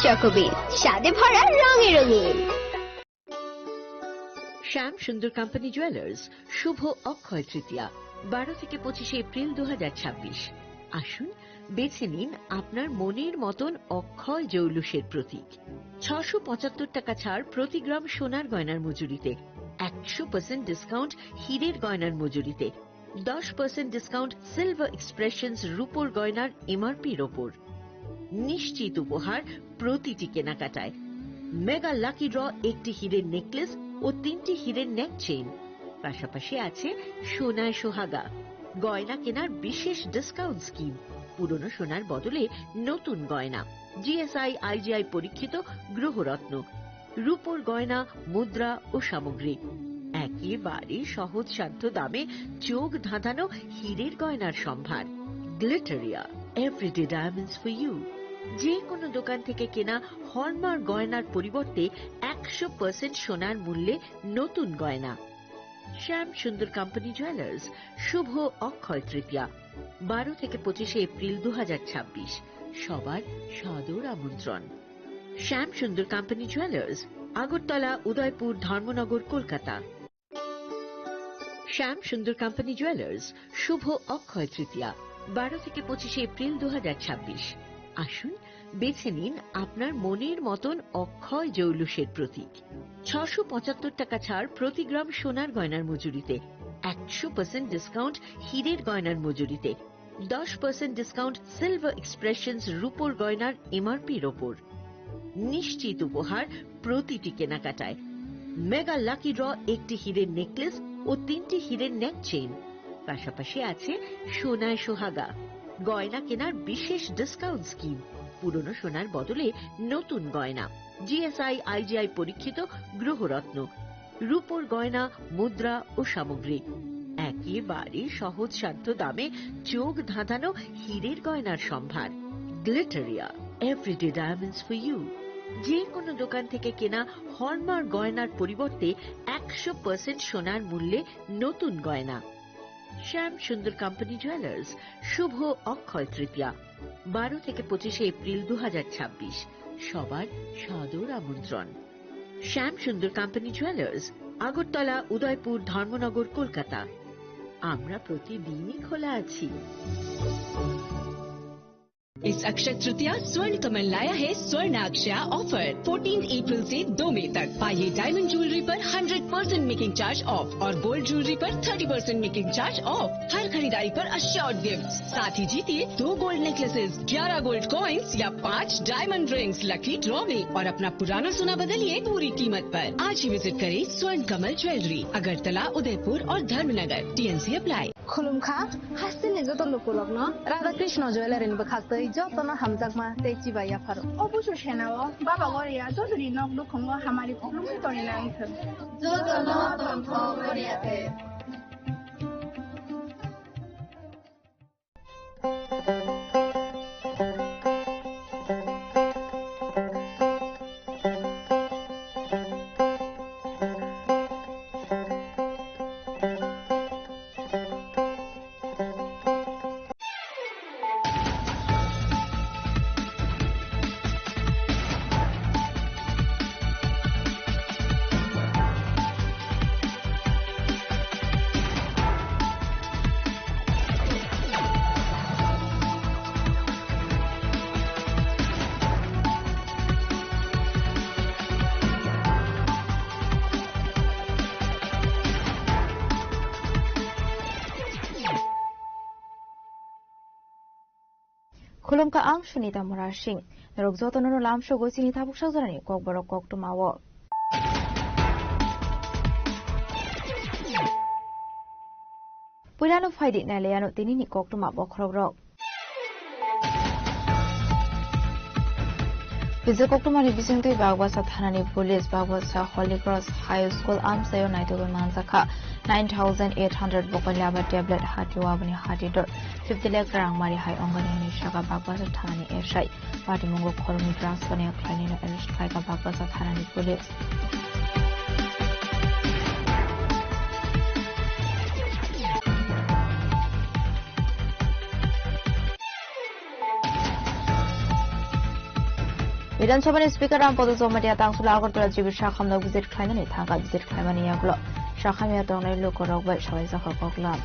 চকোবিন, স্বাদে ভরা রঙে রঙিন। শ্যাম সুন্দর কোম্পানি জুয়েলার্স শুভ অক্ষয় তৃতীয়া 12 থেকে 25 এপ্রিল 2026। আসুন বেছে নিন আপনার মনের মতন অক্ষয় জৌলুসের প্রতীক। 675 টাকা ছাড় প্রতি গ্রাম সোনার গয়নার মজুরিতে, 100% ডিসকাউন্ট হীরের গয়নার মজুরিতে, 10% ডিসকাউন্ট সিলভার এক্সপ্রেশনস রূপোর গয়নার এমআরপির ওপর। নিশ্চিত উপহার প্রতিটি কেনাকাটায়। মেগা লাকি ড্র একটি হীরের নেকলেস ও 3টি হীরের নেক চেইন। পাশাপাশি আছে সোনায় সোহাগা। গয়না কেনার বিশেষ ডিসকাউন্ট স্কিম। পুরনো সোনার বদলে নতুন গয়না। জিএসআই আইজিআই পরীক্ষিত গ্রহরত্ন, রূপোর গয়না, মুদ্রা ও সামগ্রী। একেবারে সহজসাধ্য দামে চোখ ধাঁধানো হীরের গয়নার সম্ভার। Glitteria, everyday diamonds for you. যে কোনো দোকান থেকে কেনা হলমার্ক গয়নার পরিবর্তে 100% সোনার মূল্যে নতুন গয়না। শ্যাম সুন্দর কোম্পানি জুয়েলার্স শুভ অক্ষয় তৃতীয়া 12 থেকে 25 এপ্রিল 2026। সবার সাদর আমন্ত্রণ। শ্যাম সুন্দর কোম্পানি জুয়েলার্স, আগরতলা, উদয়পুর, ধর্মনগর, কলকাতা। শ্যাম সুন্দর কোম্পানি জুয়েলার্স শুভ অক্ষয় তৃতীয়া 12 থেকে 25 এপ্রিল 2026। আসুন বেছে নিন আপনার মনের মতন অক্ষয় জৌলুসের প্রতীক। 675 টাকা ছাড় প্রতি গ্রাম সোনার গয়নার মজুরিতে, 100% ডিসকাউন্ট হীরের গয়নার মজুরিতে, 10% ডিসকাউন্ট সিলভার এক্সপ্রেশনস রূপোর গয়নার এমআরপির ওপর। নিশ্চিত উপহার প্রতিটি কেনাকাটায়। মেগা লাকি ড্র একটি হীরের নেকলেস ও 3টি হীরের নেক চেইন। পাশাপাশি আছে সোনায় সোহাগা। গয়না কেনার বিশেষ ডিসকাউন্ট স্কিম। পুরনো সোনার বদলে নতুন গয়না। জিএসআই আইজিআই পরীক্ষিত গ্রহরত্ন, রূপোর গয়না, মুদ্রা ও সামগ্রী। একেবারে সহজসাধ্য দামে চোখ ধাঁধানো হীরের গয়নার সম্ভার। Glitteria, everyday diamonds for you. যে কোনো দোকান থেকে কেনা হলমার্ক গয়নার পরিবর্তে 100% সোনার মূল্যে নতুন গয়না। শ্যাম সুন্দর কোম্পানি জুয়েলার্স শুভ অক্ষয় তৃতীয়া 12 থেকে 25 এপ্রিল 2026। সবার সাদর আমন্ত্রণ। শ্যাম সুন্দর কোম্পানি জুয়েলার্স, আগরতলা, উদয়পুর, ধর্মনগর, কলকাতা। আমরা প্রতিদিনই খোলা আছি। इस अक्षय तृतीया स्वर्ण कमल लाया है स्वर्ण अक्षया ऑफर 14 अप्रैल से 2 मई तक। पाइए डायमंड ज्वेलरी पर 100% मेकिंग चार्ज ऑफ और गोल्ड ज्वेलरी पर 30% मेकिंग चार्ज ऑफ। हर खरीदारी पर अश्योर्ड गिफ्ट। साथ ही जीतिए 2 गोल्ड नेकलेसेस, 11 गोल्ड कॉइन्स या 5 डायमंड रिंग्स लकी ड्रॉ में और अपना पुराना सोना बदलिए पूरी कीमत पर। आज ही विजिट करें स्वर्ण कमल ज्वेलरी, अगरतला, उदयपुर और धर्मनगर। TNC apply. खुलुमखा हासिल जो तो लोकलक न राधा कृष्ण ज्वेलरी नि बखास्तै जतन हमजाकमा तेची बाया फारो অবশ্য সেনাও বাবা গরিয়া যদি নক দুখঙ্গ হামারি খুলুমে তরি না আইছে जतन तन्थ गरियाते खुलुमका आं सुनीता मुरा सिंह नरक जतननो लामसो गोसिनि थाबुक साजरानि ककबरक कक्टुमावो पुरानो फाइदि नालेयानो तिनिनि कक्टुमा बखरogrok Bijak Oktomani Bisingtui Bagbasa Thanani Police Bagbasa Holy Cross High School Amsayo Naitobe Mansaka 9,800 Bokolaba tablet Hatiwabani Hatidor 50 lakh rang mari high ongani Shaka Bagbasa Thanani Eshai Party Mungo Kolmi Transpone Klanino Erish Kaika Bagbasa Thanani Police বিধানসভাनि স্পিकार Rampad चौमारिया तांसुला Agartala जिबि शाखामनो visit खालामनानै थांगा visit खालामनानै यागलो शाखामिया दंनाय लोकरबा सबाय जाखा गगलाम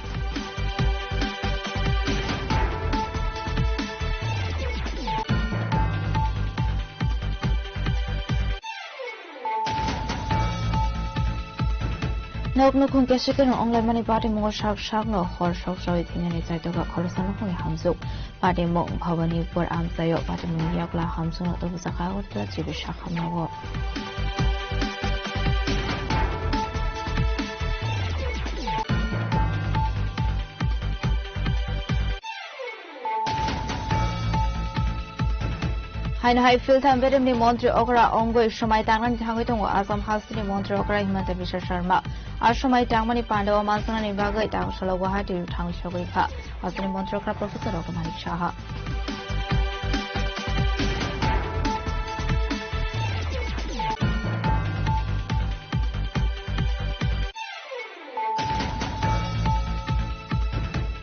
नोकनुखुं केसिकेनो अंलाय मानि party मुंग शाकनो हर सौसावि थिनानि जायतोगा खरसानुखुंनि हामजुक party मुंग Bhawanipur आमसायो party मुंग यागला हामजुनो तबुजाखा आगरतला जिबि शाखामनो हाइनहाइ फिल्थाम बेरेमनि मन्त्री अगरा अंगय समाय तांनानि थांगै दङ आसाम हाउसनि मन्त्री अगरा हिमन्त बिश्व शर्मा आर समाय तांमानि पाण्डव मानसांनि बागै तांसला गुवाहाटी थांनि सगैखा आसामनि मन्त्री अगरा प्रोफेसर अगमानिक साहा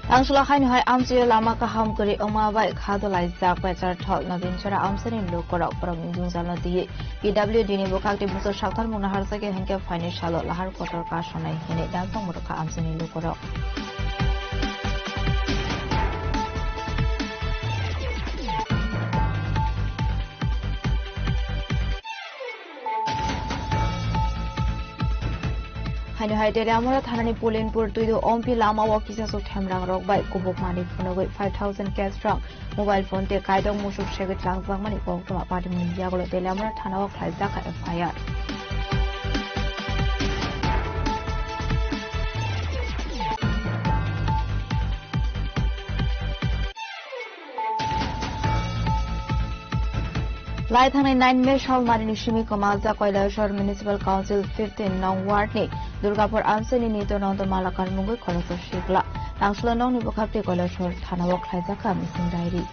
तांसला हाइनहाइ आमसियो लामा काहाम गरि अमाबाय खादलाय जाकबाय चारथल नवीन चरा आमसनि लोकराव परमिं दुंजानो दिए पीडब्ल्यूडी नि बुखाक्ति बुसो सावथाल मुना हारसाके हेंके फाइनेन्सियल लाहार क्वार्टर का सनाय हेने दानफां मुरखा आमसनि लोकराव हाइनहाइ देलामरा थानानि पुलिनपुर तुइदो ओमपी लामा वकिसासो थेमरां रगबाय कुबुक मानि फुनगै 5000 कैश रंग मोबाइल फोन ते कायदं मुसुक सेगै लांजां मानि गौतमा पार्टी मुनियागलो देलामरा थानाव खायजाखा एफआईआर लाई थांनाय 9 मे साल मारिनि सिमी कमाजा कैलाशहर म्युनिसिपल काउन्सिल 15 नং वार्डनि दुर्गापुर आमसनि नीतो नन्द मालाकार मुंगै खरस शिखला तांसला नंनि बखाप्ति कैलाशहर थानाव खायजाखा मिसिं डायरी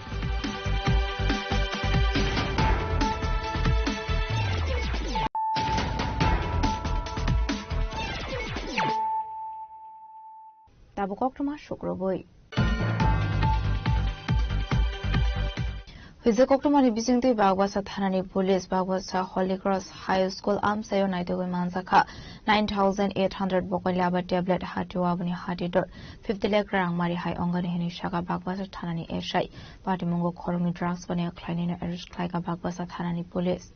ताबो कक्टमा शुक्रबोय Hizuk Oktomani Bisingti Bagwasa Thanani Police Bagwasa Holy Cross High School Amsayo Naitogoi Manzakha 9800 Bokolaba tablet Hatiwabani Hatidor 50 lakh rang mari hai ongani hini shaka Bagwasa Thanani Eshai Party Mungo Khormi drugs bani Klainina arrest Klaika Bagwasa Thanani Police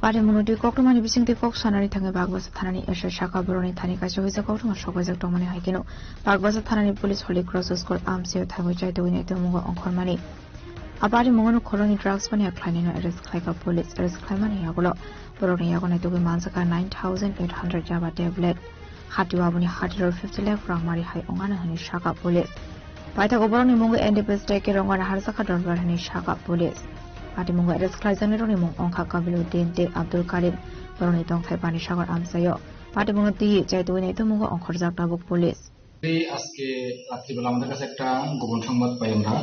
Pada menudi Oktomani Bisingti Kok Sanari Tangi Bagwasa Thanani Esha Shaka Boroni Thani Kacho Hizuk Oktoma Shogozak Tomani Haikino Bagwasa Thanani Police Holy Cross School Amsio Thago Jai Dawini Mungo Onkormani Abadi Mungo Koloni drugs bani Klainina arrest Klaika Police arrest Klaimani Yagulo Boroni Yagona Tugi Manzaka 9800 Java tablet Hatiwabuni Hatiro 50 lakh rang mari hai ongana hani Shaka Police Paita Boroni Mungo NDPS Take Rongana Harsaka Dorgar hani Shaka Police Pati Mungo arrest Klaizani Roni Mung Onka Kabiluddin Tek Abdul Karim Boroni Tong Thaipani Shagar Amsayo Pati Mungo Ti Jai Dawini Mungo Onkorzak Tabuk Police আজকে রাত্রিবেলা আমাদের কাছে একটা গোপন সংবাদ পাই আমরা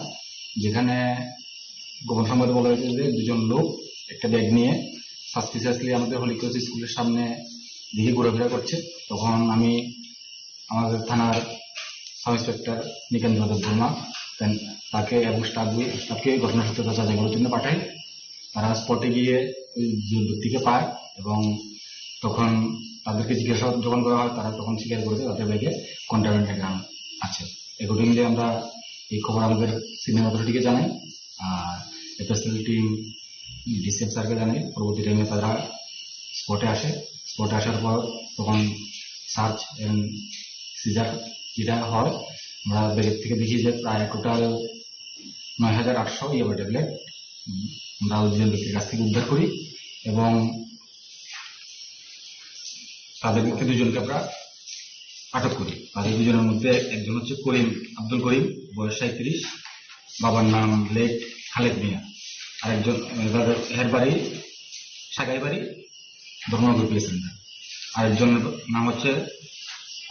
যেখানে গোপন সংবাদ বলা হয়েছে যে দুজন লোক একটা ব্যাগ নিয়ে সাসপিসিয়াসলি আমাদের হলি ক্রস স্কুলের সামনে দিকে ঘোরাফেরা করছে তখন আমি আমাদের থানার সাব ইন্সপেক্টর নিকেন্দ্র দেববর্মা তাকে এবং স্টাফকে ঘটনাসূত্রে যাচাই করার জন্য পাঠাই তারা স্পটে গিয়ে ওই ব্যক্তিকে পায় এবং তখন তাদেরকে জিজ্ঞাসাবাদ যখন করা হয় তারা তখন স্বীকার করেছে তাদের ব্যাগে কন্ট্রাব্যান্ড গ্রাম আছে অ্যাকর্ডিংলি আমরা এই খবর আমাদের সিনিয়র অথরিটিকে জানাই আর এফএসএল টিম ডিসিএফ স্যারকে জানাই পরবর্তী টাইমে তারা স্পটে আসার পর তখন সার্চ এন্ড সিজার যেটা হয় আমরা ব্যাগের থেকে দেখি যে প্রায় টোটাল 9800 ইয়াবা ট্যাবলেট আমরা ওই দুজন ব্যক্তির কাছ থেকে উদ্ধার করি এবং তাদেরকে দুজনকে আমরা আটক করি আর এই দুজনের মধ্যে একজন হচ্ছে আব্দুল করিম বয়স 37 বাবার নাম লেক খালেদ মিয়া আর একজন এর বাড়ি সাগাইবাড়ি ধর্মনগর পিএস সেন্টার। আরেকজনের নাম হচ্ছে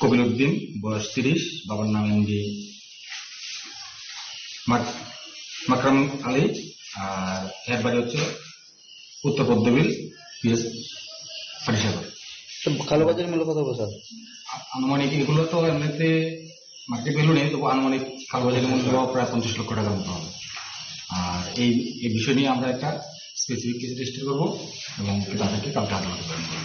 কবির উদ্দিন, বয়স 30, বাবার নাম এমডি মাকরাম আলী, আর এর বাড়ি হচ্ছে উত্তর পদ্মবিল পিএস পাটিসাগর। কালোবাজারের মূল্য কত বছর? আনুমানিক এগুলো তো এমনিতে মার্কেট ভ্যালু নেই, তবু আনুমানিক কালোবাজারের মূল্য প্রায় 50 লক্ষ টাকার মতো হবে। আর এই বিষয় নিয়ে আমরা একটা স্পেসিফিক কেস রেজিস্টার করবো এবং তাদেরকে কালকে আদালতে প্রেরণ করবো।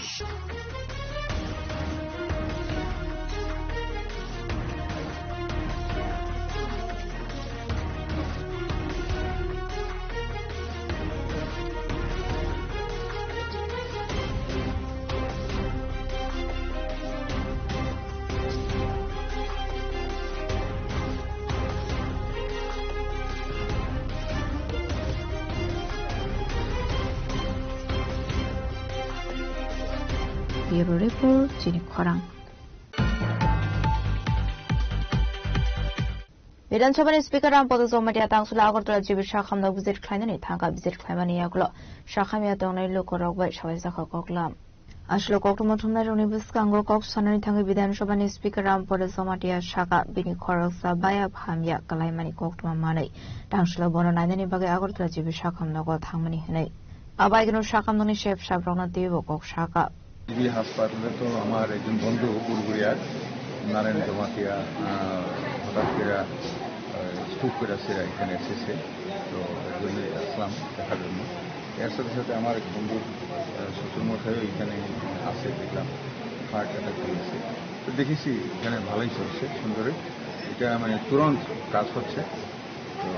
Bureau Report, Jeannie Khorang. বিধানসভার স্পিকার রামপদ জমাটিয়া তাংসুলা আগরতলা জিবি শাখামনা ভিজিট খাইনানি থাকা ভিজিট খাইমানি ইয়াগুলো শাখামিয়া দংনাই লোকরগবাই সবাই জাখা ককলাম আসলে কক্টমথমনার উনিবিসকাঙ্গ কক সানানি থাঙ্গি বিধানসভানি স্পিকার রামপদ জমাটিয়া শাখা বিনি খরকসা বায়া ভামিয়া কালাইমানি কক্টমা মাनै তাংসুলা বননাইনানি বাগে আগরতলা জিবি শাখামনাগো থাংমানি হनै আবাইগনো শাখামনানি শেফ সাবরংনা দেব কক শাখা জিবি হাসপাতালে তো আমার একজন বন্ধু বুড়গুড়িয়ার নারায়ণ জমাটিয়া হঠাৎ করে স্ট্রোক করে সেরা এখানে এসেছে, তো এর জন্য আসলাম দেখার জন্য। এর সাথে সাথে আমার এক বন্ধুর শ্বশুরমশাইও এখানে আসে, দেখলাম হার্ট অ্যাটাক করেছে, তো দেখেছি এখানে ভালোই চলছে সুন্দরই, এটা মানে তুরন্ত কাজ হচ্ছে। তো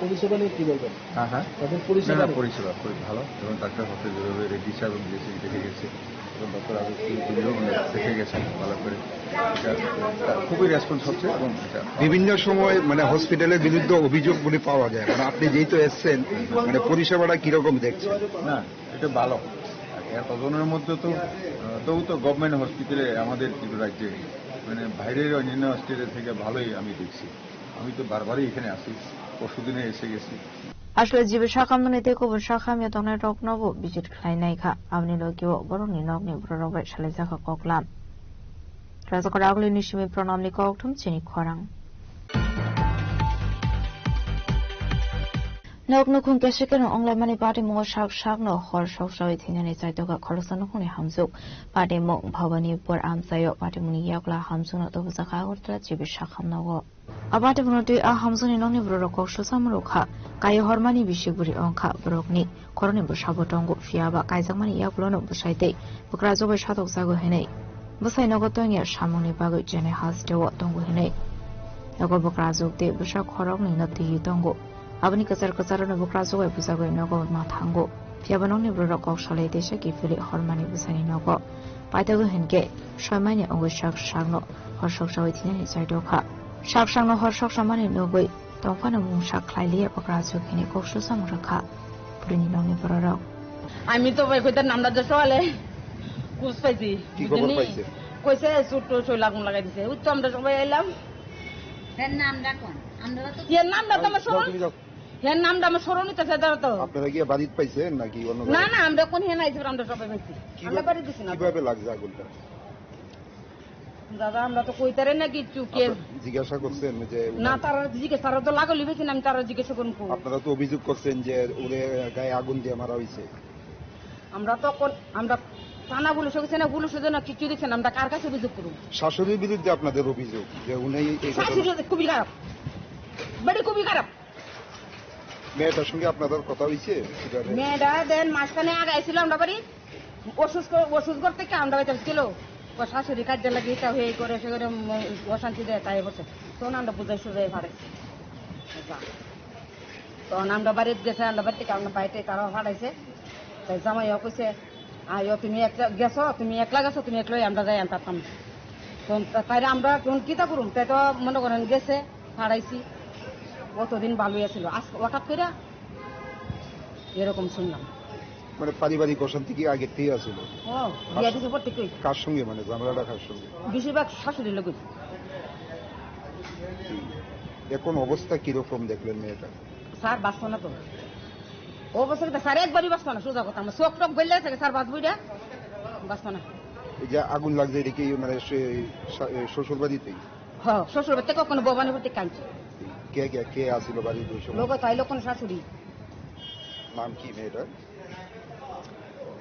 পরিষেবা নিয়ে কি বলবেন? হ্যাঁ পরিষেবা খুবই ভালো, এবং ডাক্তার হতে যেভাবে রেডি সাহেব দিয়েছে দেখে গেছে, এবং ডক্টর আগে দেখে গেছেন ভালো করে, খুবই রেসপন্স হচ্ছে। এবং বিভিন্ন সময় মানে হসপিটালের বিরুদ্ধে অভিযোগগুলি পাওয়া যায়, মানে আপনি যেহেতু এসছেন মানে পরিষেবাটা কিরকম দেখছেন? না, এটা ভালো। এর তদনের মধ্যে তো তবু তো গভর্নমেন্ট হসপিটালে আমাদের রাজ্যে মানে বাইরের অন্যান্য স্টেটের থেকে ভালোই আমি দেখছি। আমি তো বারবারই এখানে আসি, পরশুদিনে এসে গেছি। আসলে জিবি শাখামনানিতে কবর শাখামিয়া দংনাই রকনবো ভিজিট খাইনাইখা আমনি লগিও বরংনি নগনি ব্ররবাই সালাইজাখা ককলাম রাজকর আগলি নিশিমি প্রণামনি ককঠম চিনি খরাং নকনুখুং কেশিকেন অংলাইমানি পার্টি মো শাক শাকনো হর সবসাই থিনানি চাইতোকা খরসানুখুনি হামজুক পার্টি মো ভবানীপুর আমসাইও পার্টি মুনি ইয়াকলা হামজুনো তবজাখা আগরতলা জিবি শাখামনাগো আবাতে বনতি আ হামজুনি নংনি ব্ররক সুসামরুখা কাই হরমানি বিশিগুরি অংখা ব্রকনি করনি বসাবটঙ্গ ফিয়াবা কাইজাকমানি ইয়াকলনো বসাইতে বকরাজোবে সাতক জাগো হেनै বসাই নগতংয়া সামনি বাগৈ জেনে হাসদেও তঙ্গ হেनै নগর বকরাজোকতে বসা খরকনি নতি তঙ্গ abani kachar no bukra jogai bujagoi nogo ma thango fiabanongni brorok kok salai desa ki fili hormani busani nogo paitago henke soimani ongoshak sagno horsok sawi thinani saidokha sak sagno horsok samani nogoi tongfano mungsak khlailia bukra jokhini koksu samrakha purini nongni brorok আমি তো ভাই কইতার নামটা যে সওয়ালে কুছ পাইছি কি খবর পাইছে কইছে সুটো সই লাগুন লাগাই দিছে উত্তম আমরা সবাই এলাম এর নামটা কোন আমরা তো এর নামটা তো আমার স্মরণ এর নামটা আমার স্মরণ হইতাছে দাঁড়া তো আপনারা কি বাড়িত পাইছেন নাকি অন্য না না আমরা কোন হেন আইছি আমরা সবাই পাইছি আমরা বাড়ি দিছি না কিভাবে লাগছে আগুনটা দাদা আমরা তো কইতারে না কিছু কে জিজ্ঞাসা করছেন যে না তারা জিজ্ঞাসা তারা তো লাগলি বেশি আমি তারা জিজ্ঞাসা করুন আপনারা তো অভিযোগ করছেন যে ওরে গায়ে আগুন দিয়ে মারা হইছে আমরা তো আমরা থানা পুলিশ হইছে না পুলিশ না কিছু দিছেন আমরা কার কাছে অভিযোগ করব শাশুড়ির বিরুদ্ধে আপনাদের অভিযোগ যে উনি এই শাশুড়ি খুবই খারাপ বড় খুবই খারাপ মেয়েটার সঙ্গে আপনাদের কথা হইছে মেয়েটা দেন মাঝখানে আগাইছিল আমরা বাড়ি ওষুধ করতে কি আমরা বাইতে ছিল ও শাশুড়ি কাজে লাগিয়ে তা হয়ে করে সে করে অশান্তি দেয় তাই বসে তখন আমরা বুঝাই সুঝাই পারে তখন আমরা বাড়িতে গেছে আমরা বাড়ি থেকে আমরা বাড়িতে তারাও ফাটাইছে তাই জামাইও কইছে আয়ো তুমি তুমি একলা গেছো তুমি একলাই আমরা যাই আনতাম তাই আমরা কোন কিতা করুম তাই তো মনে করেন গেছে ফাড়াইছি কতদিন ভালোই আছিল আজ হঠাৎ করে এরকম শুনলাম মানে পারিবারিক অশান্তি কি আগে থেকে আছিল কার সঙ্গে মানে ঝামেলাটা কার সঙ্গে বেশিরভাগ শাশুড়ির লোক এখন অবস্থা কিরকম দেখলেন মেয়েটা স্যার বাঁচতো না তো ও বছর স্যার একবারই বাঁচবো না, সোজা কথা আমার চোখ টক বেলে থাকে স্যার বাঁচবই না, বাঁচবো না। এই যে আগুন লাগছে এটা কি মানে শ্বশুর বাড়িতেই? হ্যাঁ, শ্বশুর বাড়িতে কখনো ভবানীপুর থেকে কাঁদছে। কে আসছিল বাড়িতে ওই সময়? লোক তাই লোক শাশুড়ি। নাম কি মেয়েটার?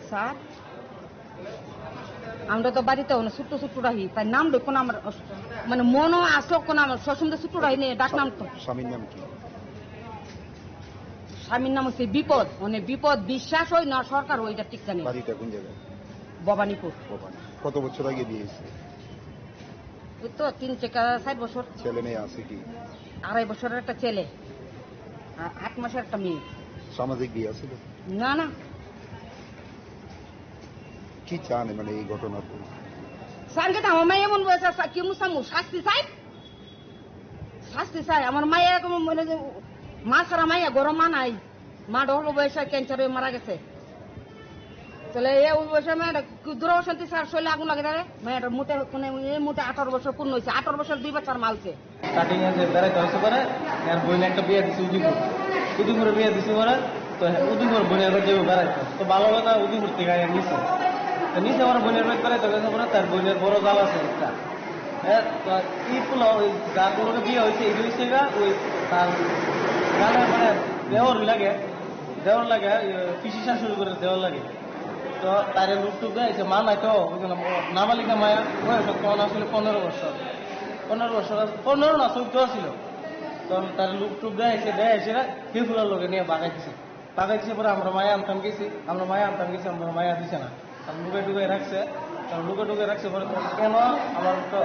স্যার আমরা তো বাড়িতে ছোট্ট ছোট্ট রাহি, তাই নাম কোনো আমার মানে মনও আসলো কোনো আমার সসুন্দর ছোট্ট রাহি নেই, ডাক নাম তো। স্বামীর নাম কি? স্বামীর নাম হচ্ছে বিপদ, মানে বিপদ বিশ্বাস হই না সরকার ওইটা ঠিক জানি। বাড়িটা কোন জায়গায়? ভবানীপুর। কত বছর আগে বিয়েছে? ওই তো 3 থেকে 4 বছর। ছেলে মেয়ে আছে কি? 2.5 বছরের একটা ছেলে আর 8 মাসের একটা মেয়ে। সামাজিক বিয়ে আছে? না না। কি চান মানে এই ঘটনার? সাঙ্গে তো আমার মায়ের এমন বয়স আছে কি মুসামু শাস্তি চাই আমার মায়ের মানে মা ছাড়া মাইয়া গরম মা নাই, মা ডহল বয়সে ক্যান্সারে মারা গেছে। তাহলে ওই বয়সে মেয়েটা দুরবসন্তী স্যার শৈলে আগুন লাগে দাঁড়ে মেয়েটার মুটে মুটে 18 বছর পূর্ণ হয়েছে, 18 বছর 2 বাচ্চার মালছে। স্টার্টিং এ যে বেড়াইতে হয়েছে পরে এর বোন একটা বিয়ে দিচ্ছে উদিপুরে বিয়ে দিচ্ছে পরে, তো উদিপুর বোনের বাড়ি যাবে বেড়াইতে, তো ভালো কথা উদিপুর থেকে নিচে তো নিচে আমার বোনের বাড়ি বেড়াইতে গেছে পরে তার বোনের বড় জাল আছে একটা, যার কোনো বিয়ে হয়েছে এই হয়েছে গা ওই তার গানের মানে দেওয়ার লাগে পিসি শাশুড়ি করে দেওয়ার লাগে, তো তারে লুক টুক দেয় মা নাই তো নাবালিকা মায়া বয়স তখন আসলে 15 বছর 15 না 14 ছিল, তখন তার লুক টুক দেয় এসে ফিফুলার লোকে নিয়ে বাগাইছে পরে আমরা মায়া আনতাম গেছি আমরা মায়া দিছে না, লুকে টুকে রাখছে পরে কেন আমার তো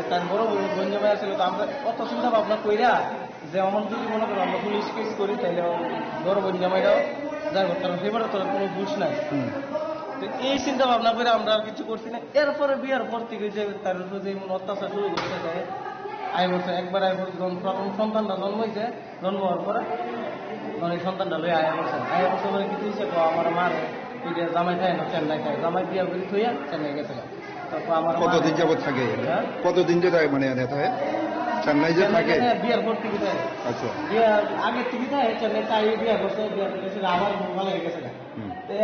তার বড় বোন মায়া ছিল, তো আমরা অত চিন্তা ভাবনা কইরা যে আমার যদি মনে করো আমরা পুলিশ কেস করি তাইলে বড় বোন জামাইটাও যাই হোক, কারণ সেবারে তোর কোনো বুঝ নাই। তো এই চিন্তা ভাবনা করে আমরা আর কিছু করছি না। এরপরে বিয়ার পর থেকে যে তার যে অত্যাচার শুরু করতে যায় একবার প্রথম সন্তানটা জন্ম হওয়ার পরে এই সন্তানটা লই আয়া বছর মানে কিছু হচ্ছে আমার মার জামাই খায় না চেন্নাই খায়, জামাই বিয়া করে থইয়া চেন্নাই গেছে। তারপর আমার কতদিন যাবত থাকে? কতদিন যে মানে চেন্নাই যে থাকে বিয়ার পর থেকে থাকে। আচ্ছা, বিয়ার আগের থেকে থাকে চেন্নাই, তাই বিয়া করছে, বিয়া করেছে আবার ভালো হয়ে গেছে।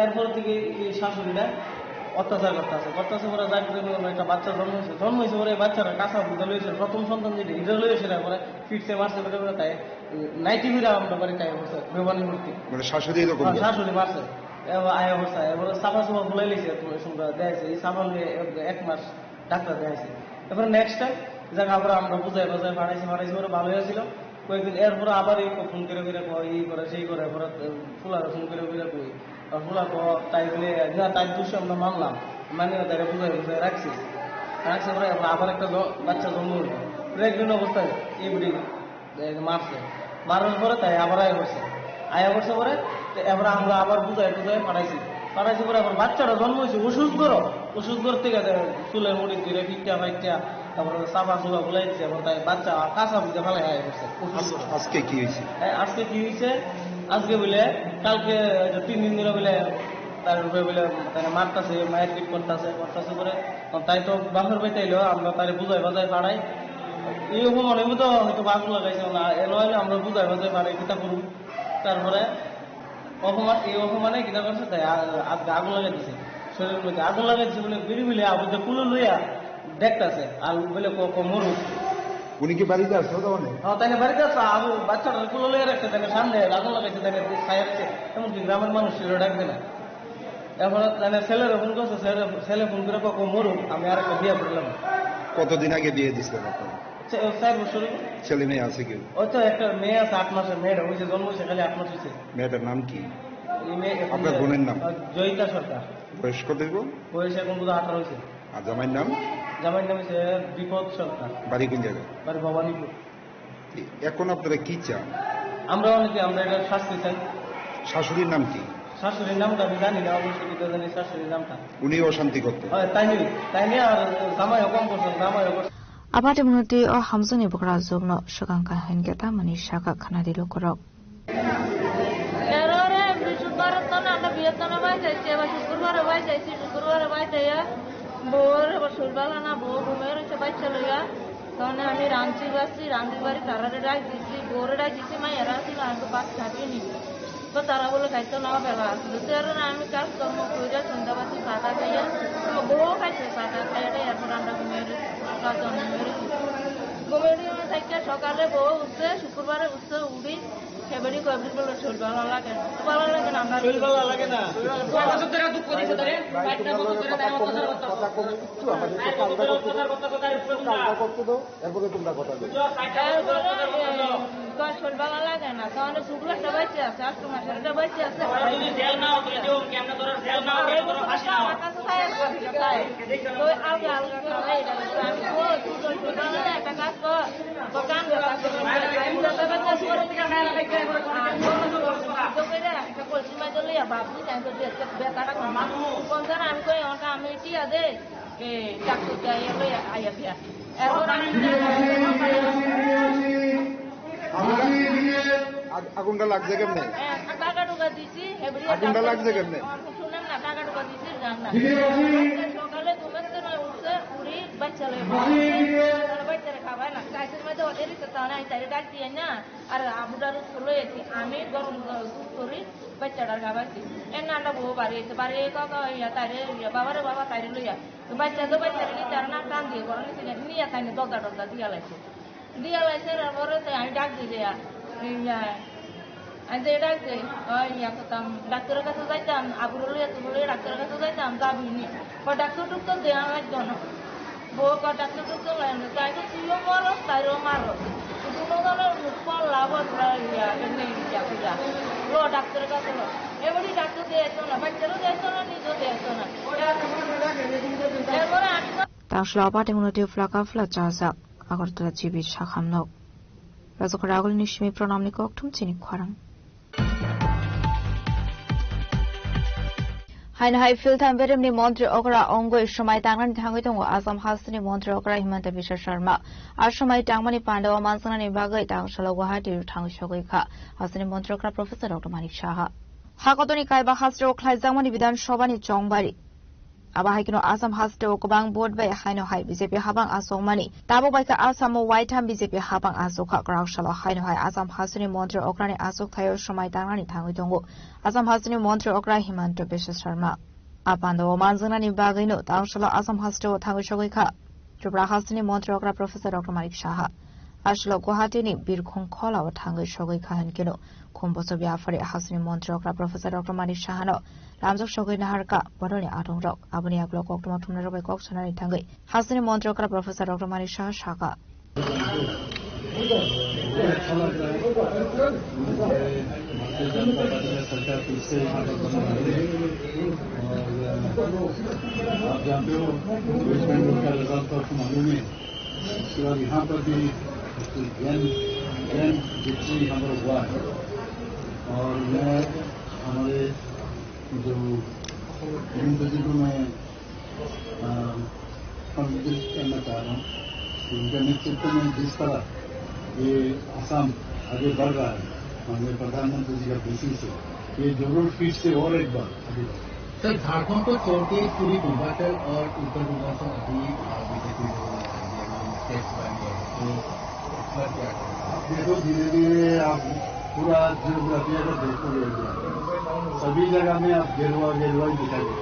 এরপর থেকে এই শাশুড়িটা অত্যাচার করতেছে পরে একটা বাচ্চা জন্ম হয়েছে পরে বাচ্চারা কাঁচা বুঝা লইছে, প্রথম সন্তান যেটা এটা লইছে না পরে ফিটসে মারছে তাই নাইটি ফিরে আমরা বাড়ি তাই বসে বেমানি মূর্তি মানে শাশুড়ি মারছে আয়া বসা এবারে সাফা সুফা ভুলাই লিছে দেয়ছে এই সাফা নিয়ে 1 মাস ডাক্তার দেখাইছে। এরপরে নেক্সট টাইম যাকে আবার আমরা বুঝাই ফাটাইছি পরে ভালো হয়েছিল কয়েকদিন, এরপরে আবার ফোন করে এই করে সেই করে এরপরে ফুলার ফোন করে কই ফুলা তাই বলে তাই দুশো আমরা মানলাম মানে তাকে বুঝাই রাখছি পরে আবার একটা বাচ্চা জন্ম হলো প্রেগনেন্ট অবস্থায় এই বুড়ি মারার পরে তাই আবার আয়া করছে পরে এবার আমরা আবার বুঝাই পাঠাইছি পরে আবার বাচ্চারা জন্ম হয়েছে ওষুধ থেকে চুলের মুড়ি ধরে ফিটটা ফাইটটা তারপরে চাপা চুলা বুলাই দিচ্ছে এবং তাই বাচ্চা কাঁচা বুঝে ফেলে আয়া করছে। আজকে কি হয়েছে আজকে বলে কালকে 3 দিন ধরে বলে তার উপরে বলে মারতেছে মায়ের পিট করতেছে করে তাই তো বাপের বেটাইলো আমরা তারে বুঝাই বাজায় পাড়াই এই অপমানের মতো হয়তো বাঘ লাগাইছে না নইলে আমরা বুঝাই বাজায় পাড়াই কিতা করব। তারপরে অপমানে কিনা করছে তাই আজকে আগুন লাগাই দিছে শরীরের মধ্যে আগুন লাগাইছে বলে বেরি বলে আবুতে কুলো লইয়া দেখতেছে আর বলে মরুক উনি কি বাড়িতে আসছে? তাই বাড়িতে আসছে আবু বাচ্চাটা কুলো লইয়া রাখছে তাই সামনে আগুন লাগাইছে তাই ছায়া রাখছে, এমনকি গ্রামের মানুষ ছিল ডাকবে না। এরপরে ছেলেরা ফোন করছে ছেলে ফোন করে মরুক আমি আর একটা বিয়ে করলাম। কতদিন আগে বিয়ে দিচ্ছিলেন আপনারা? 4 বছর। ছেলে মেয়ে আছে কেউ? ওই তো একটা মেয়ে আছে 8 মাসের, মেয়েটা হয়েছে জন্ম হয়েছে খালি 8 মাস হয়েছে। মেয়েটার নাম কি? আপনার বোনের নাম? জয়িতা সরকার। বয়স কত? বয়স এখন বোধ 18 হয়েছে। আর জামাইয়ের নাম? জামাইয়ের নাম হচ্ছে বিপদ সরকার। বাড়ি কোন জায়গায়? বাড়ি ভবানীপুর। এখন আপনারা কি চান? আমরা এটা শাস্তি চাই। শাশুড়ির নাম কি? শাশুড়ির নামটা আমি জানি না, অবশ্যই জানি শাশুড়ির নামটা। উনি অশান্তি করতেন? তাই নিয়ে আর জামাইও কম করছেন, জামাইও করছেন। আবাদে মনতি ও হামজনি বকরা জগনো সগাঙ্কা হেনগেতা মানি শাকা খানা দিল করক এররে বৃহস্পতিবার তো না আমরা বিয়েতনা বাই যাইছি, এবার শুক্রবারে বাই যাইছি, শুক্রবারে বাই যাইয়া বউর এবার শরীরবালা না বউ ঘুমের হচ্ছে বাচ্চা লইয়া তখন আমি রাঁধি বাড়ি তারারে ডাক দিছি বউরে ডাক দিছি মাইয়ারা ছিল আমাকে পাঁচ ছাপিয়ে নিব তো তারা বলে খাইতো না বেলা আসলে আমি কাজকর্ম করে সন্ধ্যা পাচ্ছি চাটা খাইয়া বউ খাইছে চাটা খাইয়া এরপর আমরা ঘুমিয়ে থেকে সকালে বউ উঠছে শুক্রবারে উঠছে উড়ি সেবারই কয়েকদিন বলে শরীর ভালো লাগে না আমরা ভালো লাগে না শরীর ভালো লাগে না কারণ শুক্লা একটা বাচ্চা আছে 8 মাসের একটা বাচ্চা আছে একটা কাজ কর দোকান ভাবছি বেতাটা আমি কই আমি কি আছে ডাক্তার আইয়া দিয়া আগুনটা লাগছে কেমনে টাকা টুকা দিছি আগুনটা লাগছে কেমনে শুনেন না টাকা টুকা দিছি জান না সকালে ঘুমাতে না উঠছে উড়ি বাচ্চা বাচ্চারা খাবায় না চাইছের মধ্যে ওদেরই তো তা নাই তাই ডাক দিয়ে না আর আবুটার চলে এসেছি আমি গরম দুধ করি বাচ্চাটার খাবাইছি এর না আমরা বউ বাড়িয়েছে বাড়িয়ে কাকা ইয়া তাইরে বাবারে বাবা তাইরে লইয়া তো বাচ্চারা নিয়ে তার না টান দিয়ে বড় নিয়ে তাই না দরজা দিয়া লাইছে পরে আমি ডাক দিয়ে আমি তো ডাকছে ইয়া করতাম ডাক্তারের কাছে যাইতাম আবুর লইয়া ডাক্তারের কাছে যাইতাম যাবিনি ডাক্তার টুকতো দেওয়া লাগতো না বউ ডাক্তার টুকতো তাই তো তুইও মরো তাইও মারো কোনো ধরনের ফল লাভ ডাক্তারের কাছে এবারই ডাক্তার দিয়েছো না বাচ্চারও দিয়েছো না নিজেও দিয়েছো না এরপরে আমি 당시라바데 문어디 플라카플라 자자 아거르트라 지비 샤함녹 그래서 그라글 니시미 프로남니까 tum치니 과랑 হাই ফিলটাইম বেরেমনি মন্ত্রী অগরা অঙ্গই সময় টাংনানি থাঙ্গই দङ আসাম হাসনি মন্ত্রী অগরা হিমন্ত বিশ্ব শর্মা আর সময় টাংমানি পান্ডব মানসানি বাগৈ টাংশাল গুয়াহাটি থাঙ্গই সগৈখা হাসনি মন্ত্রী অগরা প্রফেসর ডক্টর মানিক সাহা হাকতনি কাইবা হাস্ত্র খ্লাইজাংমানি বিধানসভানি জংবারি আবাহাইকিনো আসাম হাস্তে গোबां ভোট বাই হাইনো হাই বিজেপি হাবাং আসংমানি তাবো বাইকা আসাম ওয়াইথাম বিজেপি হাবাং আসোখা গ্রাউসাল হাইনো হাই আসাম হাসনি মন্ত্রী অগ্রানি আসোক থাयो সময় টাংনানি থাঙ্গই দङ আসাম হাসনি মন্ত্রী অগ্রা হিমন্ত বিশ্ব শর্মা আপান্দ মানজনানি বাগৈনো টাংশাল আসাম হাস্তে থাঙ্গই সগৈখা ত্রিপুরা হাসনি মন্ত্রী অগ্রা প্রফেসর ডক্টর মানিক সাহা আসলে গুয়াহাটিনি বীরখং খলাও থাঙ্গই সগৈখা হেনকেনো খুমবছর বিয়াফারে হাসনি মন্ত্রী অগ্রা প্রফেসর ডক্টর মানিক সাহানো রামজক সগৈ নাহারকা বদলনি আটংরক আবনি আগলক কক্টমা থুমনা রবাই কক সনানি থাঙ্গৈ হাসনি মন্ত্রী অগ্রা প্রফেসর ডক্টর মানিক সাহা শাখা यहाँ पर भी जितनी हमारा हुआ है और मैं हमारे जो इन बुजुर्गों में कॉन्फ्रेंस करना चाह रहा हूँ उनके नेतृत्व में जिस तरह ये असम आगे बढ़ रहा है हमारे प्रधानमंत्री जी का ब्लेसिंग से ये जरूर फिर से और एक बार आगे सर झारखंड को छोड़ के पूरी पूर्वांचल और उत्तर पूर्वांचल अभी बीजेपी देखो धीरे धीरे आप पूरा जियोग्राफी अगर देखोगे सभी जगह में आप गेरुआ ही दिखाएंगे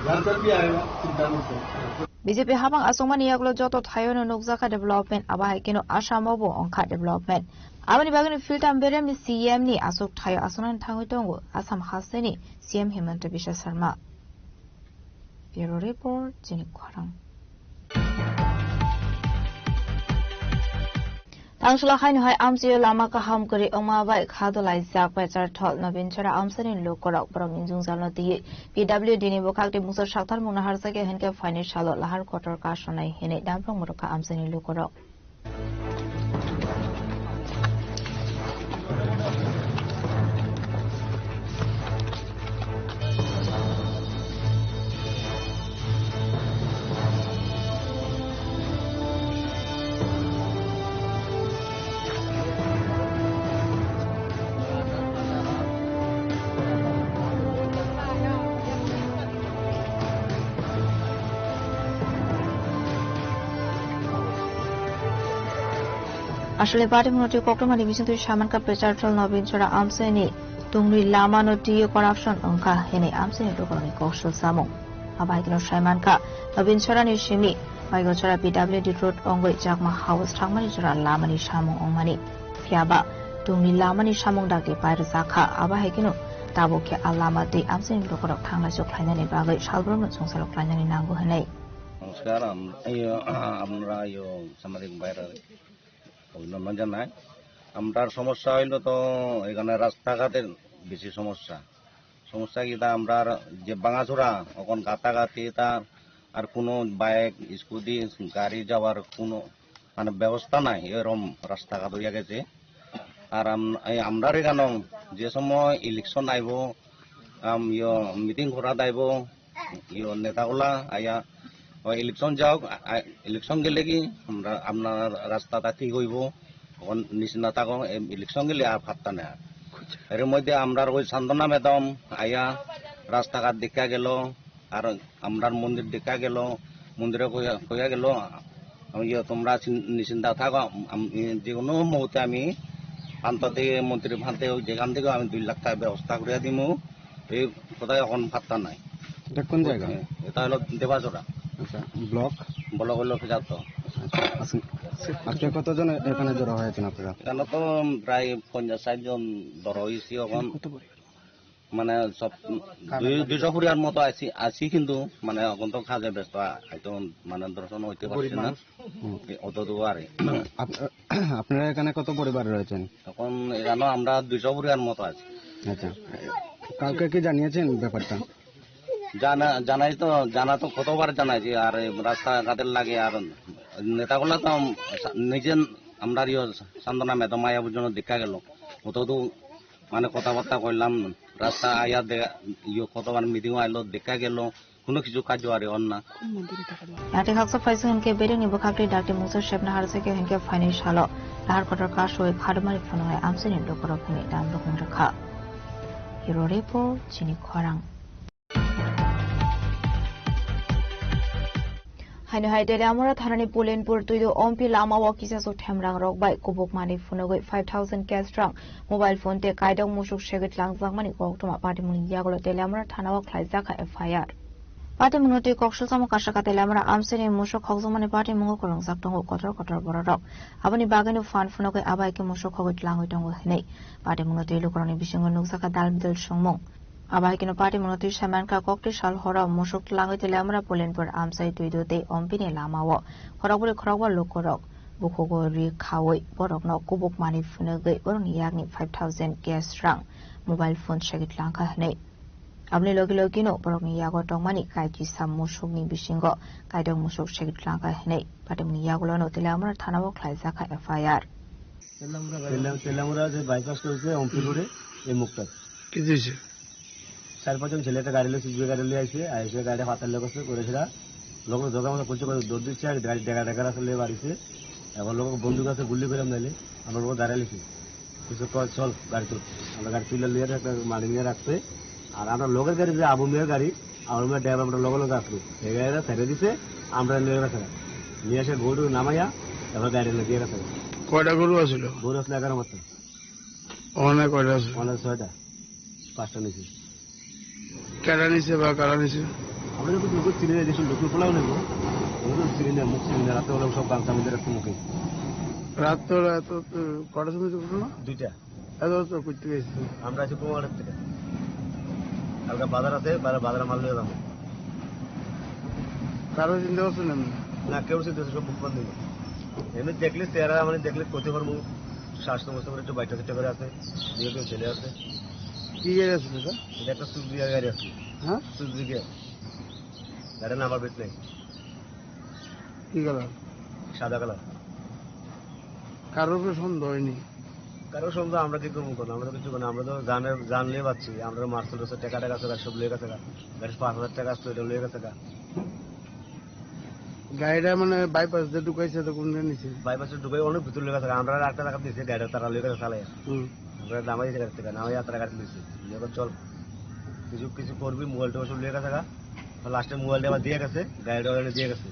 घर तक भी आएगा चिंता मत करो বিজেপি হাবাং আসংমানি ইয়াগলো যত থায়োনো নুকজাখা ডেভেলপমেন্ট আবাহাইকিনো আসামাবো অংখা ডেভেলপমেন্ট আবানি বাগানি ফিলটাম বেরেমনি সিএম নি আসক থাयो আসনানি থাঙ্গই দङ আসাম হাসেনি CM Himanta Biswa Sarma bureau report Jinik Khorang Tangshala hain hai amsiyo lama ka ham kari omabai khadolai jak bai char thol nobin chara amsani lokorok bro minjung jalno diye PWD ni bokakti musar sakthar munahar sake henke financial lahar kotor ka sonai hene damprong moroka amsani lokorok আসলে party মন্ত্রী কক্টমানি বিচিন্তুই সামানকা প্রচার চল নবীন চড়া আমসেনি tungri lama no tiyo corruption ongka hene amsini dokoroni koshol samong abaikino shaimanka nobin chorani shimi baigo chora PWD road ongoi jakma house thangmani chora lamani samong ongmani phiaba tungri lamani samong dakti pair zakha abaikino tabokhe alama de amsini dokorok thangla jokhlainani bagai salbromno songsalok lainani nango hanai নমস্কার আমরা সাংবাদিক বাইরে অভিনন্দন জানাই আমরার সমস্যা হইল তো এখানে রাস্তাঘাটের বেশি সমস্যা কি তা আমরা যে বাঙাচোরা এখন গাতাগাতি তার আর কোনো বাইক স্কুটি গাড়ি যাওয়ার কোনো মানে ব্যবস্থা নাই এরকম রাস্তাঘাট হইয়া গেছে আর আমরা এখানে যে সময় ইলেকশন আইব মিটিং করা দাইব নেতাগুলা আয়া ইলেকশন যাওক ইলেকশন গেলে কি আমরা আপনার রাস্তাটা ঠিক হইব নিচিনা থাকো ইলেকশন গেলে আর ভাবতা না এর মধ্যে আমরা ওই সান্ত্বনা ম্যাডাম আয়া রাস্তাঘাট দেখা গেল আর আমরার মন্দির দেখা গেল মন্দিরে কইয়া গেল তোমরা নিশ্চিন্তা থাকো যে কোনো মুহূর্তে আমি প্রান্ত থেকে মন্ত্রীর প্রান্তে যেখান থেকে আমি 2 লাখ টাকা ব্যবস্থা করে দিব এই কোথায় এখন ভাবতা নাই এটা কোন জায়গা এটা হলো দেবাজোড়া ব্লক হলো ফেজাত আজকে কতজন এখানে জড়ো হয়েছেন আপনারা এখানে তো প্রায় 50-60 জন জড়ো হয়েছি এখন মানে সব 200 পরিবার মতো আছি কিন্তু মানে এখন তো কাজে ব্যস্ত একদম মানে দর্শন হইতে পারছি না অতটুকু আর আপনারা এখানে কত পরিবার রয়েছেন এখন এখানে আমরা 200 পরিবার মতো আছি আচ্ছা কালকে কি জানিয়েছেন ব্যাপারটা জানা তো কতবার জানাইছি আর রাস্তাঘাটের লাগে আর নেতাগুলা তো নিজে আমরা সান্ত্বনা ম্যাডাম আয়া পর্যন্ত দেখা গেল অত তো মানে কথাবার্তা কইলাম রাস্তা আয়া কতবার মিটিং আইলো দেখা গেল কোনো কিছু কাজ আর না ইয়াতে হাকসা ফাইসিং কে বেরিং নিব খাকলি ডাক্তার মুসা শেবনা হারসেকে হেনকে ফাইনাল লাহার কটার কাশ হয়ে খারমারি ফোনয় আমসিনি ডকরক হেনে দাম রকম রাখা হিরো রিপোর্ট চিনি খরাং haino hai dele amara tharani pulenpur tuido ompi lama wa kisa so thamrang rok bai kubuk mani phonogoi 5000 cash rang mobile phone te kaidong musuk shegit langjak mani koktoma party mun yagolo dele amara thana wa khlaijak FIR party mun te kokshol samo kashaka dele amara amseni musuk khogjo mani party mun korong jak tongo kotor borok abani bagani fan phonogoi abai ke musuk khogit langoi tongo henei party mun te lukoroni bisingo nuksaka dalbidal songmong abai kino party monoti samanka kokti sal hora musuk langai tele amra polenpur amsai tuidote ompine lamawo horabure khorabwa lokorok bukhogo ri khawoi borok no kubuk mani funagei boroni yakni 5000 gas rang mobile phone shagit langka hne abni logi no borokni yago tongmani kaiji sam musuk ni bisingo kaidong musuk shagit langka hne patimni yagulo no tele amra thanawo khlaija kha FIR Teliamura যে bypass করেছে অম্পি রোডে এই মুখটা কি দিয়েছে 4-5 ছেলে একটা গাড়ি সিজবে গাড়ি লিয়ে আইছে গাড়ি ফাটার লোক করেছিল লোক জগা মতো পরিচয় করে দৌড় দিচ্ছে আর গাড়ি ডেকা আসলে বাড়িছে এখন লোক বন্দুক আছে গুলি করে নাইলে আমরা লোক দাঁড়ায় লিখি কিছু চল গাড়ি তুল আমরা গাড়ি তুলে লিয়ে একটা মালিক নিয়ে রাখছে আর আমরা লোকের গাড়ি যে আবু মেয়ের গাড়ি আবু মেয়ের ড্রাইভার আমরা লোক আসলো সেই গাড়িটা ছেড়ে দিছে আমরা নিয়ে গেছে নিয়ে এসে গরু নামাইয়া এবার গাড়ি দিয়ে গেছে কয়টা গরু আছিল গরু আসলে 11 মতো অনেক কয়টা আছে অনেক 6টা 5টা নিয়েছি কেডা নিছে বা কারা নিছে আমরা যখন লোক চিনে দেশ লোক পোলাও নেব ওদের চিনে না মুখ চিনে রাতে হলো সব গামছা মধ্যে রাখতে মুখে রাত তো কটা সময় করলো না 2টা এত তো করতে গেছি আমরা আছি কোমারের থেকে কালকে বাজার আছে বাজারে মাল নিয়ে যাবো কারো চিন্তা করছেন না কেউ চিন্তা সব বুক বন্ধ নেই এমনি দেখলে চেহারা মানে দেখলে ক্ষতি করবো স্বাস্থ্য মস্ত করে একটু বাইটা চেষ্টা করে আছে দিয়ে কেউ ছেলে আছে কি গাড়ি আছে এটা একটা সুজুকি গাড়ি আছে হ্যাঁ সুজুকি গাড়ির নাম্বার প্লেট নেই কি কালার সাদা কালার কারোর উপরে সন্দেহ হয়নি কারো সন্দেহ আমরা কি করবো আমরা তো কিছু আমরা তো জানলে পাচ্ছি আমরা মার্সেল রোসের টাকা আছে সব লিয়ে গেছে গাড়ি 5,000 টাকা আসতো এটা লিয়ে গেছে গাড়িটা মানে বাইপাস দিয়ে ঢুকাইছে তো কোন নিচে বাইপাসে ঢুকাই অনেক ভিতর লিয়ে গেছে আমরা 8 টাকা দিয়েছি গাড়িটা তারা লিয়ে গেছে চালাই আমরা নামাই গাড়ি থেকে নামাই তারা গাড়ি দিয়েছি এখন চল কিছু করবি মোবাইলটা সব লিয়ে গেছে লাস্টে মোবাইলটা আবার দিয়ে গেছে গাড়িটা দিয়ে গেছে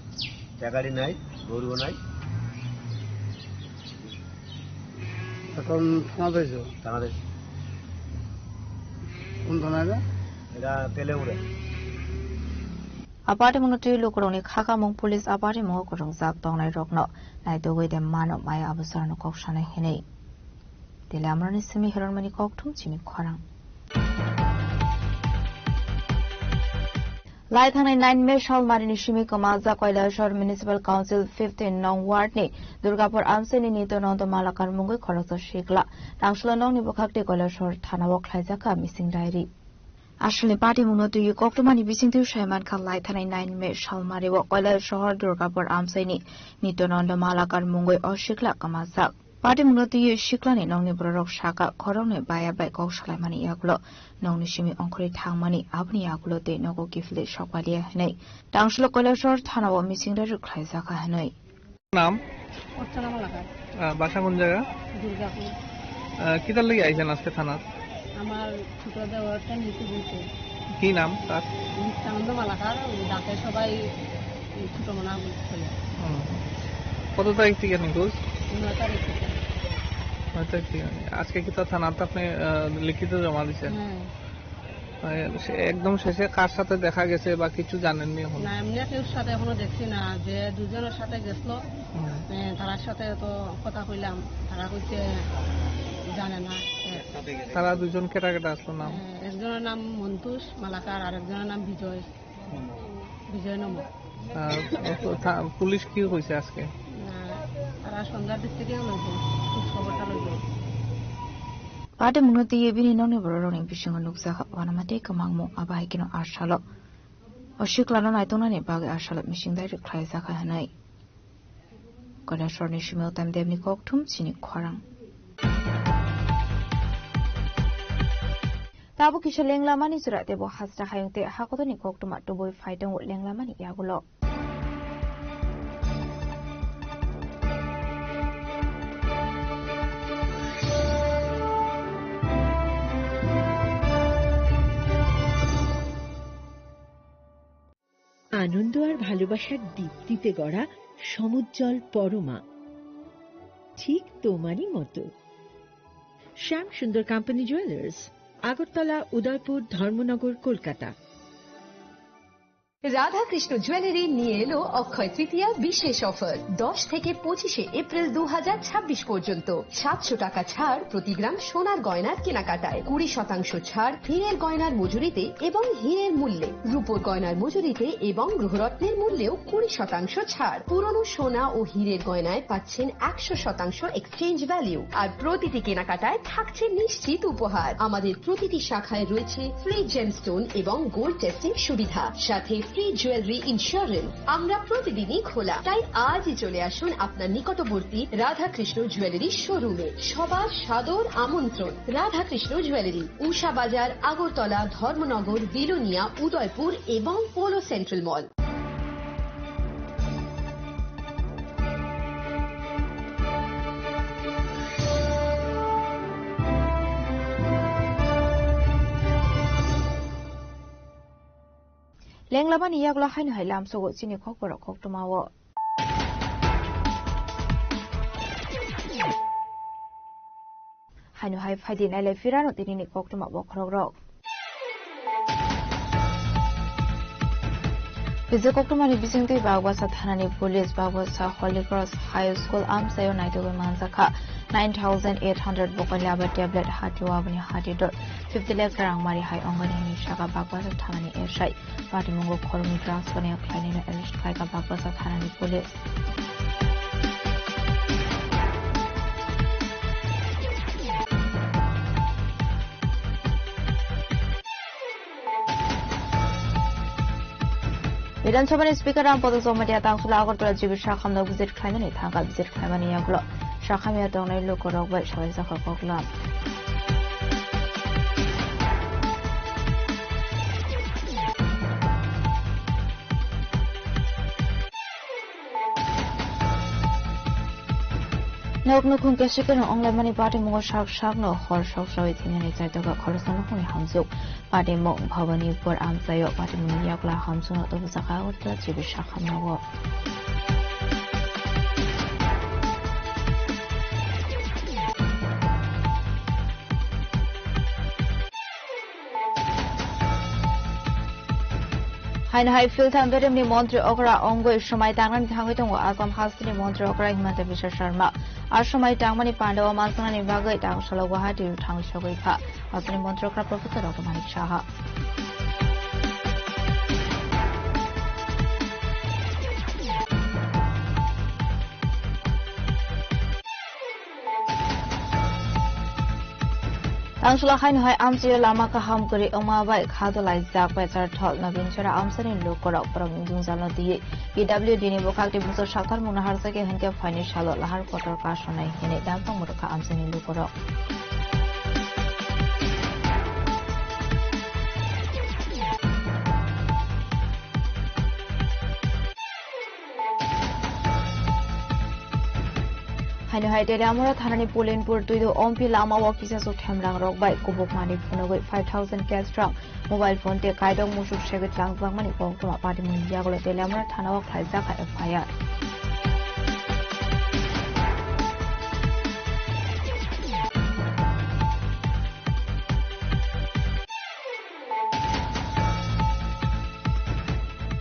টাকাটি নাই গরুও নাই এখন থানা দিয়েছো থানা দিয়েছি কোন থানায়? এটা তেলেউরে। Aparte monotu lukuroni khaka mong police aparte mo korong zak tongnai rokno nai dogoi de mano maya abusarno kokshana hinei. Dile amrani simi heronmani koktum chimi khwarang. Lai thanai 9 May Shalmarini Shimi Kamaza Koilashor Municipal Council 15 Nong Ward ni Durgapur Amseni Nito Nondo Malakar Mungoi Khorokso Shikla Tangshlo Nong ni Bokhakte Koilashor Thana Wok Khlaijaka missing diary. আসলে party মূলত কক্টমানি বিচিংতি সাইমান খালাই থানাই 9 মে শালমারি ও কয়লা শহর Durgapur আমসাইনি Nityananda Malakar মুঙ্গই অশিকলা কামাসাক party মূলত শিকলানি নংনি বরক শাখা খরংনি বায়া by কৌশলামানি ইয়াগুলো নংনি Simi অঙ্করি থাংমানি আপনি ইয়াগুলোতে নগো গিফলে সকবালিয়া হनै টাংশল কয়লা শহর থানা ও মিচিংদারি খাইজাকা হनै নাম অর্চনা মালাকার বাসা কোন জায়গা দুর্গাপুর কিতার লাগি আইছেন আজকে থানা আমার ছোট দেওয়ারটা নিতে বলছে কি নাম তার নিত্যানন্দ মালাকার ডাকে সবাই ছোট মনা বলছে কত তারিখ থেকে নিখোঁজ 9 তারিখ থেকে আজকে কি তো থানাতে আপনি লিখিত জমা দিচ্ছেন একদম শেষে কার সাথে দেখা গেছে বা কিছু জানেননি এখন না এমনি কেউ সাথে এখনো দেখছি না যে দুজনের সাথে গেছিল তার সাথে তো কথা কইলাম তারা কইছে জানে না তারা দুজন কেটা কেটা আসলো নাম একজনের নাম মন্তুষ মালাকার আর একজনের নাম বিজয় নম পুলিশ কি কইছে আজকে তারা সন্ধ্যার দিক থেকে লইব খবরটা লইব পাটে মুনতি এবিনি ননি বররনি বিসঙ্গ নুকসা ওয়ানামাতে কামাংমু আবাই কিনো আরশালো অশিকলানো নাইতনানি বাগে আরশালো মিসিংদাই রিখ্লাইজাখা হানাই কলেশ্বরনি সিমেও তাম দেবনি kokthum chini khwarang Tabu kisha lenglamani surate bo hasra hayungte hakotoni koktuma tuboi faidong lenglamani yagulo আনন্দ আর ভালোবাসার দীপ্তিতে গড়া সমুজ্জ্বল পরমা ঠিক তোমারই মতো শ্যাম সুন্দর company jewellers Agartala Udaipur Dharmanagar Kolkata Radhakrishna jewellery নিয়ে এলো অক্ষয় তৃতীয়া বিশেষ অফার 10 থেকে 25 এপ্রিল 2026 পর্যন্ত 700 টাকা ছাড় প্রতি গ্রাম সোনার গয়নার কেনাকাটায় 20% ছাড় হীরের গয়নার মজুরিতে এবং হীরের মূল্যে রূপোর গয়নার মজুরিতে এবং গ্রহরত্নের মূল্যেও 20% ছাড় পুরনো সোনা ও হীরের গয়নায় পাচ্ছেন 100% এক্সচেঞ্জ ভ্যালু আর প্রতিটি কেনাকাটায় থাকছে নিশ্চিত উপহার আমাদের প্রতিটি শাখায় রয়েছে ফ্রি জেমস্টোন এবং গোল্ড টেস্টিং সুবিধা সাথে ফ্রি জুয়েলারি ইন্স্যুরেন্স আমরা প্রতিদিনই খোলা তাই আজই চলে আসুন আপনার নিকটবর্তী রাধাকৃষ্ণ জুয়েলারি শোরুমে সবার সাদর আমন্ত্রণ রাধাকৃষ্ণ জুয়েলারি উষা বাজার আগরতলা ধর্মনগর বিলোনিয়া উদয়পুর এবং পোলো সেন্ট্রাল মল Lenglamani yagla hain hailam so chini khokporo khoktumawo Hainu hai phadi nai le firano tinini khoktuma bo khorogrok Bize koktumani bisingti bagwasa thanani police bagwasa Holy Cross High School amsayo naitoge manzakha 9,800 bokalaba tablet hatiwabani hatidor 50 lakh rang mari hai ongani ni shaka bagwasa thanani eshai party mongo khormi transfer ne khlaini arrest khaika bagwasa thanani police বিধানসভার speaker Rampada Choumatia তাংসুলা Agartala GB শাখামদ visit খাইমানি থাকা visit খাইমানি ইয়াগুলো শাখামিয়া দংনাই লোকরক বাই সবাই জাখা কগলাম Nokno khung kesike no online mani party mo shak no hor shok shoi thingani chaitoga khorsan khuni hamjuk party mo bhavani por amsayo party mo yakla hamsuno to busaka utla jibi shakhamnawo হাইন হাই ফিলথাম বেরেমনি মন্ত্রী অগরা অঙ্গই সময় টাংনানি থাঙ্গই দङ আসাম হাউসनि মন্ত্রী অগরা হিমন্ত বিশ্ব শর্মা আর সময় টাংমানি পান্ডব মানসানি বাগৈ টাংসল গুয়াহাটি থাঙ্গই সগৈফা হাউসनि মন্ত্রী অগরা professor doctor Manik Saha Tangsula hain hai amchi lama ka ham kuri omabai khadolai jak pachar thol nabin chara amsani lokorok pram jungjalno diye PWD ni bokakti busor sakar munahar sake hanke faini shalo lahar kotor ka sonai hene dampang murka amsani lokorok Haino hai dele amora thanani Polenpur tuido ompi lama wakisa so thamrang rokbai kubuk mani phunogoi 5000 cash strong mobile phone te kaidong musuk seget lang bangmani kongtuma party mun yagolo dele amora thanawa khaisa ka FIR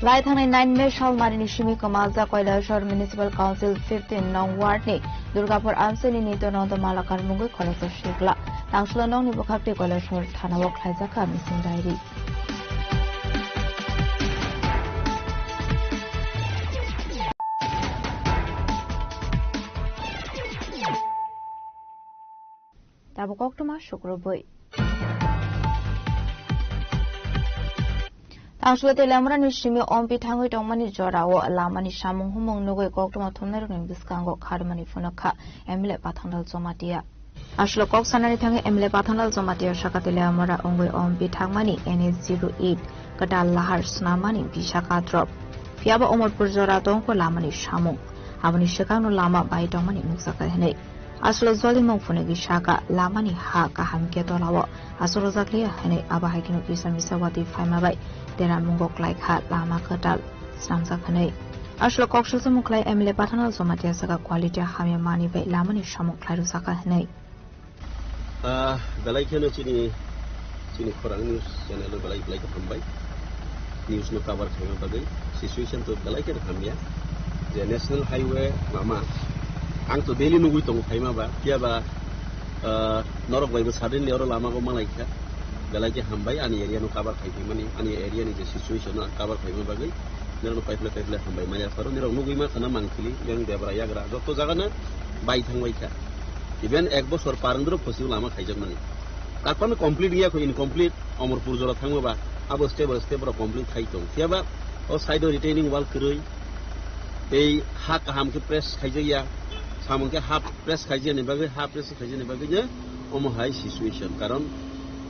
Lai thanai 9 May shal marini shimi kamaza Koilashwar Municipal Council 15 Nong Ward ni Durgapur Amsani Nito Nonda Malakar Mungoi Kolasa Shikla Tangsula Nong ni Bokakti Koilashwar Thanawa Khaisa ka missing diary Tabukok tuma Shukroboi Tangsula te lamra ni shimi ompi thangoi tongmani jorawo lamani samung humong nogoi koktoma thomnero ni biskango khadmani funakha emle pathangal jomatia Ashlo kok sanani thange emle pathangal jomatia shakate lamra ongoi ompi thangmani NH08 katal lahar snamani bishaka drop fiaba omorpur jora tongko lamani samung abani shekano lama bai tongmani nuksaka hene Aslo zolimong funegi shaka lamani ha ka hamke tolawo asoro zakliya hene abahakino pisan misawati faimabai Dera mungok like hat lama katal snamsa khanai Ashlo kokshul samuklai emle pathanal somatia saka quality hamya mani bai lamani samuklai ru saka hanai dalai khano chini khorang news channel balai ka thambai news no cover khama bagai situation to dalai ka thamya the national highway mama ang to daily nugui tong khaima ba kia ba norok bai ba suddenly oro lama ko malai kha dalai ke hambai ani area no cover khai mani ani area ni je situation no cover khai ma bagai nero no pipeline hambai maya faro nero nugui ma khana mangkhili yang debra yagra joto jaga na bai thangbai kha even ek bochor parandro phosiu lama khaijak mani tarpone complete ya ko incomplete amorpur jora thangba ba abo step ro complete khai tong tiaba o side retaining wall kroi ei ha kaham ke press khaijaya samung ke half press khaijya ni bagai half press khaijya ni bagai je omo hai situation karon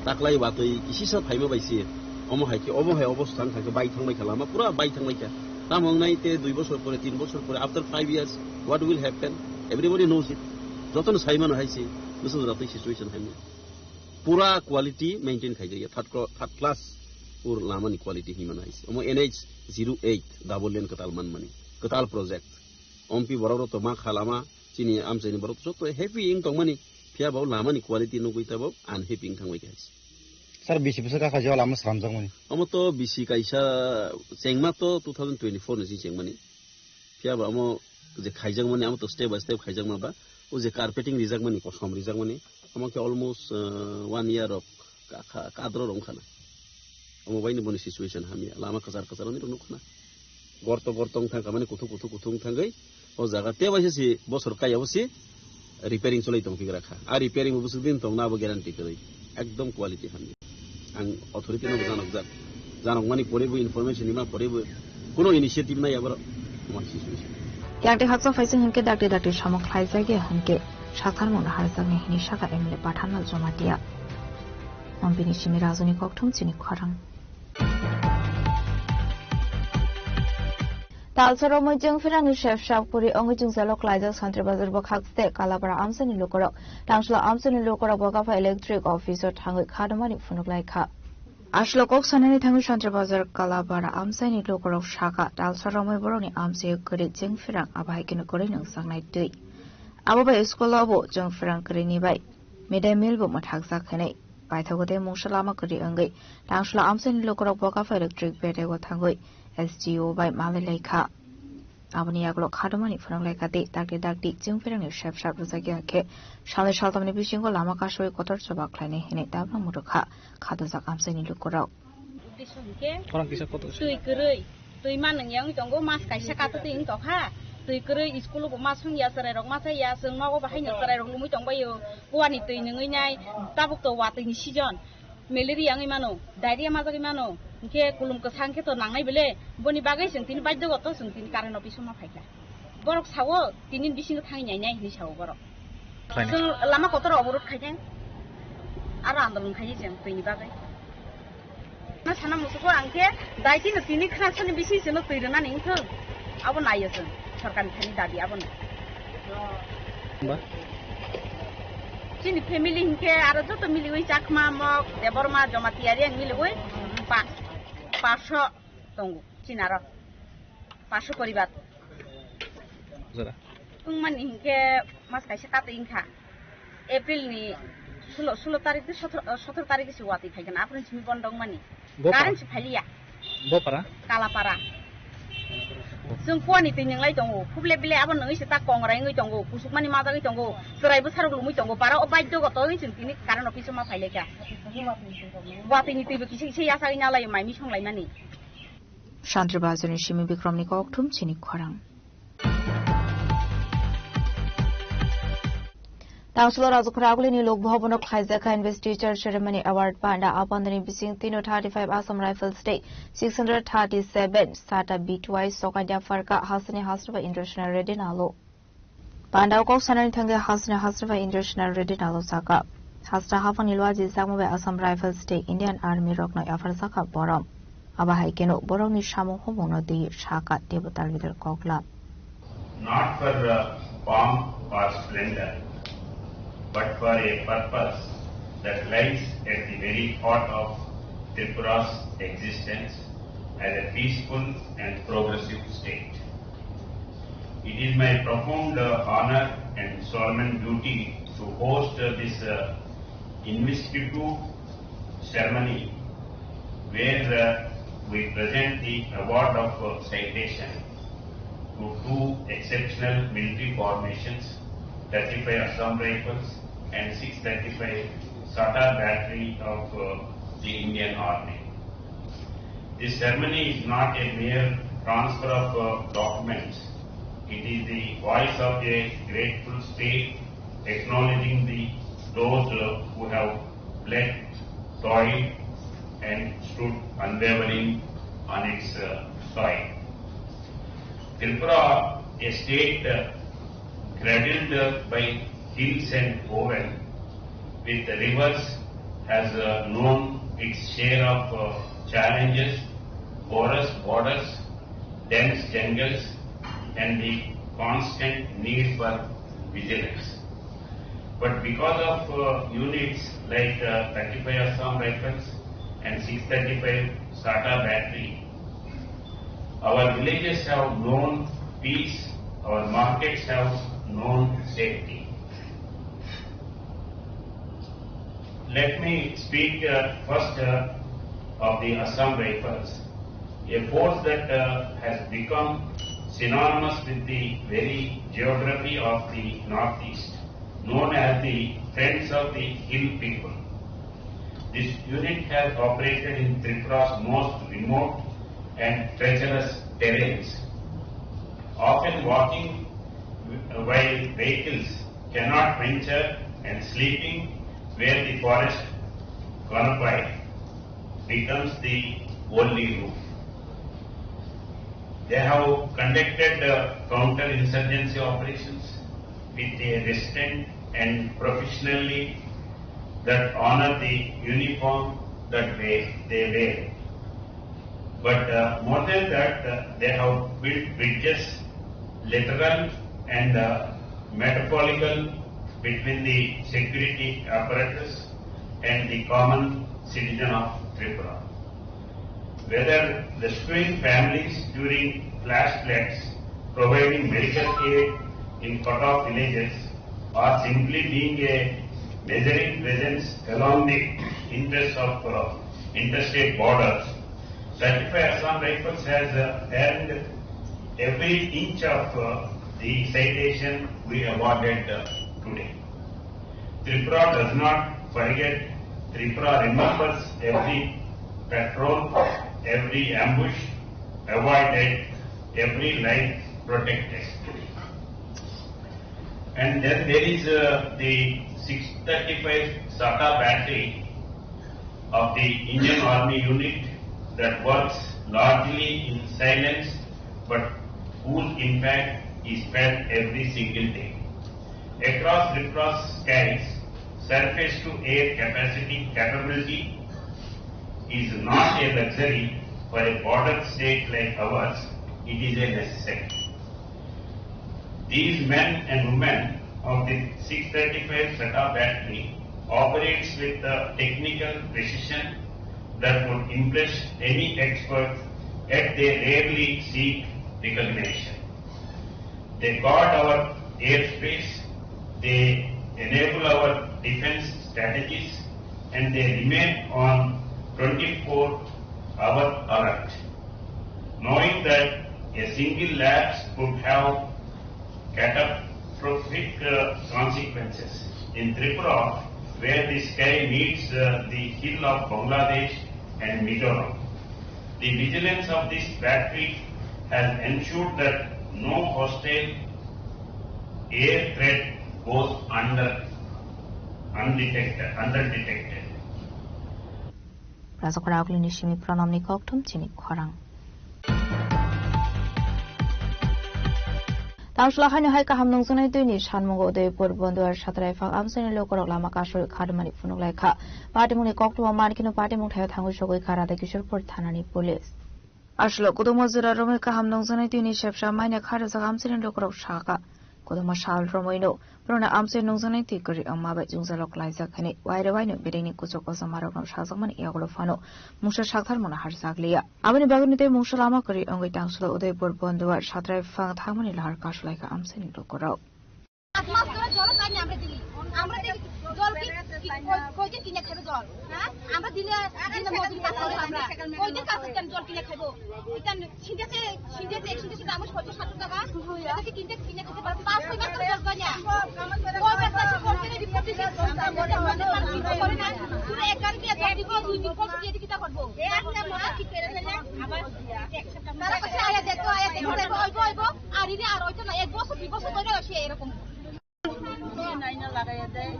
taklai batoi kisi sa phaima baisi omo hai ke obosthan thake bai thangbai khalama pura bai thangbai ka tamong nai te 2 bochor pore 3 bochor pore after 5 years what will happen everybody knows it joton saiman haise musu ratoi situation haime pura quality maintain khaijya third class ur lamani quality himan haise omo NH08 double lane katal man mani katal project ompi bororo to ma khalama chini amsani borot joto happy ing tongmani Pia bau lama ni quality no guita bau unhappy thangwai guys. Sir bisi bisa ka khajal lama samjang mani. Amo to bisi kaisa chengma to 2024 ni chengma ni. Pia bau amo je khaijang mani amo to step by step khaijang ma ba o je carpeting rijak mani kosom rijak mani amo ke almost 1 year of kadro rong khana. Amo bai ni boni situation hamia lama kasar ni rong khana. Gortong thang kamani kuthung thangai o jaga te baise si bosor kai abosi repairing solai tong figra kha a repairing busu din tong na bo guarantee koi ekdom quality hamni ang authority no janok mani pore bo information ima pore bo kono initiative na yabar mon situation yakte haksa faising hinke dakte samok khaisa ge hanke sakhar mon harsa me hini saka emle pathanal jomatia ombini simi rajoni kokthum chini khorang Talsoro mojong firang chef shapuri ongijung zalok laja santre bazar bokhakste kalabara amsani lokorok tangsla amsani lokorok bokafa electric officer thangoi khadamani funuklai kha Ashlokok sanani thangi santre bazar kalabara amsani lokorok shaka talsoro moi boroni amse kore jeng firang abai kinu kore nang sangnai dei abo ba school abo jeng firang kore ni bai midday meal bo mathak sakhanai paithagode mungsalama kari angai tangsla amsen lokorok boka electric bedego thangoi SGO by Malalaika aboni aglo khadomani phranglai dakti jingferangni shap rosagi akhe shale shaltamni bisingo lama kasoi kotor chaba khlaine hine tabna murukha khadojak amsen lokorok orang kisah kotor tui kerei tui manang yang tongo mas kaisa kata ting tokha tui kerei iskulu bo masung ya sarai rok masa ya sung mago bahai na sarai rok lumui tong bayo wani tui nengai nai tabuk to wa tui ni sijon malaria yang imano diarrhea mazak imano ke kulum ke sangke to nangai bele boni bagai sung tin baiddo goto sung tin karan office ma phaika borok sawo tinin bising thangi nyai ni sawo borok sung lama kotor oborot khaiden aro andolon khai jeng tui ni bagai na sana musuko angke daiti no tini khasani bisi seno tuirana ningthung abo naiyasung sarkar thani dabi abo chini family hinke aro joto milioi chakma mok deborma jomatiari ang miligoi 500 tongu chinaro 500 poribar tungman hinke mas kaisa kata ingkha April ni 16 tarik 17 tarik si wati khaigan apun chimi bondong mani karan si phalia bopara kalapara sung kwani tinyang lai tongo phuble bile abon ngai sita kongrai ngai tongo kusukmani mata ngai tongo serai besar lumui tongo para obai do goto ngai sintini karan office ma phaile ka wati ni tibu kisi yasa ina lai mai mi songlai mani Shantri Bazuni Shimi Bikramni Koktum Chini Khorang Tangslo Razukraguli ni Lok Bhavan Khaizaka Investiture Ceremony Award Panda Apandani Bising 335 Assam Rifles Day 637 Sata B2I Sokadia Farka Hasani Hasrava International Redinalo Panda Kok Sanani Thange Hasani Hasrava International Redinalo Saka Hasra Hafan Ilwaji Sakmabe Assam Rifles Day Indian Army Rokno Afar Saka Borom Abahai Keno Borom ni Shamu Homono Di Shaka Debutal Vidal Kokla Not for pomp or splendor but for a purpose that lies at the very heart of Tripura's existence as a peaceful and progressive state. It is my profound honor and solemn duty to host this investiture ceremony where we present the award of citation to two exceptional military formations, 35 Assam Rifles and 635 Sata Battery of the Indian Army. This ceremony is not a mere transfer of documents. It is the voice of a grateful state acknowledging those who have bled, toiled and stood unwavering on its soil. Tripura, a state cradled by hills and oval, with the rivers, has known its share of challenges, porous borders, dense jungles, and the constant need for vigilance. But because of units like 35 Assam Rifles and 635 Sata Battery, our villages have known peace, our markets have known safety. Let me speak first of the Assam Rifles, a force that has become synonymous with the very geography of the Northeast, known as the Friends of the Hill People. This unit has operated in Tripura's most remote and treacherous terrains, often walking while vehicles cannot venture and sleeping where the forest canopy becomes the only roof. They have conducted counter-insurgency operations with a restraint and professionally that honor the uniform that they wear. But more than that, they have built bridges, literal and metaphorical, between the security apparatus and the common citizen of Tripura. Whether rescuing families during flash floods, providing medical aid in cut-off villages, or simply being a measuring presence along the interests of interstate borders, certified Assam Rifles has earned every inch of the citation we awarded today. Tripura does not forget. Tripura remembers every patrol, every ambush avoided, every life protected. And then there is the 635 SATA battery of the Indian Army unit that works largely in silence, but whose impact is felt every single day. Across Tripura's skies, surface to air capability is not a luxury for a border state like ours, it is a necessity. These men and women of the 635 SATA battery operates with the technical precision that would impress any expert, yet they rarely seek recognition. They guard our airspace, they enable our defense strategies, and they remain on 24-hour alert. Knowing that a single lapse could have catastrophic consequences. In Tripura, where the sky meets the hill of Bangladesh and Mizoram, the vigilance of this battery has ensured that no hostile air threat goes undetected. Razakaraugli nishimi pronomni koktum chini khorang. Tamshlahani hai ka hamnung sunai tuini shanmungo Udaipur Bonduar Shatrai Fang Amsani Lokorok Lama Kasho Kadamani Funulaika Patimuni Koktum Markino Patimung Tayo Tangu Shogoi Karada Kishurpur Thanani Police. Ashlo Kudomozura Romi ka hamnung sunai tuini Shepsha Mania Karasa Amsani Lokorok Shaka Kodoma Shal Romoino Bruna Amsani Nungsunai Tikuri Amaba Jungzalok Liza Kani Wide Wine Bidding Kusoko Samarok Shazaman Yagolofano Musha Shakhar Mona Harsaglia Abani Bagunite Mushalama Kuri Ongi Tangslo Udaipur Bonduar Shatrai Fang Thamani Lahar Kashlaika Amsani Lokoro কইতে কিনে খাবে জল হ্যাঁ আমরা দিনে দিনে মজুরি কাজ করে আমরা কইতে কাজ কেন জল কিনে খাবো এটা সিজেতে দাম 70 টাকা এটা কিনতে কিনে খেতে পারবে 500 টাকা জল কইনা ওই ব্যবসা করতে রিপোর্ট দিতে আমাদের কিছু করে না পুরো একার দিয়ে জল দিব 2 দিন পর দিয়ে কিটা করব একটা মাস কি করে ফেলে আবার তারা কাছে আয়া দেখো ওইবো আর ইনি আর ওইটা না এক বছর 2 বছর ধরে আসে এরকম আইনা লাগাইয়া দেয়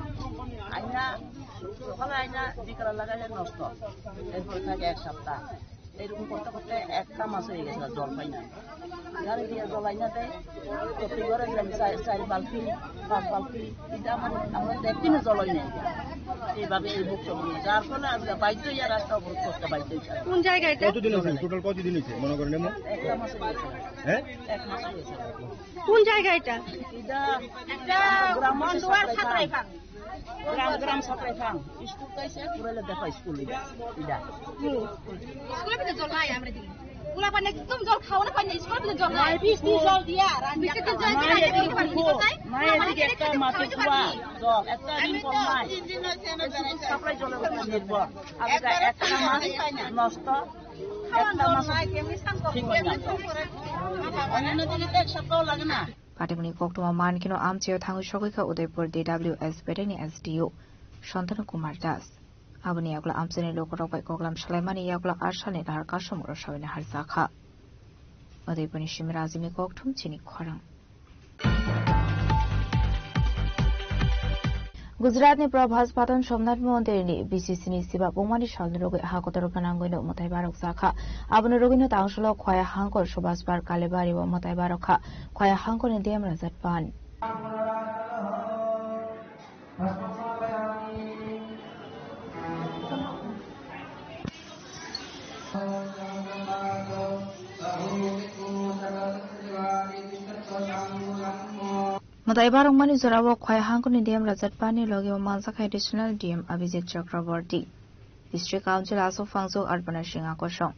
আইনা সকালে আইনা বিকালে লাগাইলে নষ্ট এরপর থাকে এক সপ্তাহ এরকম করতে করতে একটা মাস হয়ে গেছে জল পাই না গাড়ি দিয়ে জল আইনা দেয় প্রতি ঘরে 4 বালতি 5 বালতি এটা আমরা একদিনে জল হয় না এইভাবে এই বুক চলছে যার ফলে আজকে বাইতে ইয়া রাস্তা অবরোধ করতে বাইতে কোন জায়গায় কতদিন হয়েছে টোটাল কতদিন হয়েছে মনে করেন এমন একটা মাস হয়েছে হ্যাঁ এক মাস হয়েছে কোন জায়গা এটা এটা গ্রাম দুয়ার ছাত্রাই ফাং গ্রাম ছাত্রাই ফাং স্কুল কাইছে পুরালে দেখা স্কুল এটা স্কুলে তো জল নাই আমরা দিই পুরা পানি একদম জল খাওয়া না পানি স্কুলে জল নাই বৃষ্টি জল দিয়া রান্না জল মায়ের একটা মাটি কুয়া জল একটা দিন কম নাই সাপ্লাই জলের উপর নির্ভর আজকে একটা মাস নষ্ট একটা মাস ঠিক হয় না অন্যান্য দিনে তো এক সপ্তাহ লাগে না Patimuni Koktuma Mankino Amchio Tangu Shogika Udaipur DWS Bedeni SDO Shantanu Kumar Das Abani Yakula Amsani Lokorok by Koklam Shalemani Yakula Ashani Lahar Kashamura Shavina Harzaka Udaipuni Shimirazimi Koktum Chini Khorang Gujaratni Prabhas Patan Somnath Mondirini BCCni Siba Bumani Shalnurogi Hakotaro Kanangoino Motai Barok Saka Abunu Rogino Tangsholo Khoya Hankor Shobasbar Kalebari wa Motai Baroka Khoya Hankor in Diam Razatpan Motai Barok Mani Zorawo Khoya Hankor in Diam Razatpan ni Logi Mansak Additional DM Abhijit Chakraborty District Council also Fangzo Arpana Shinga Koshong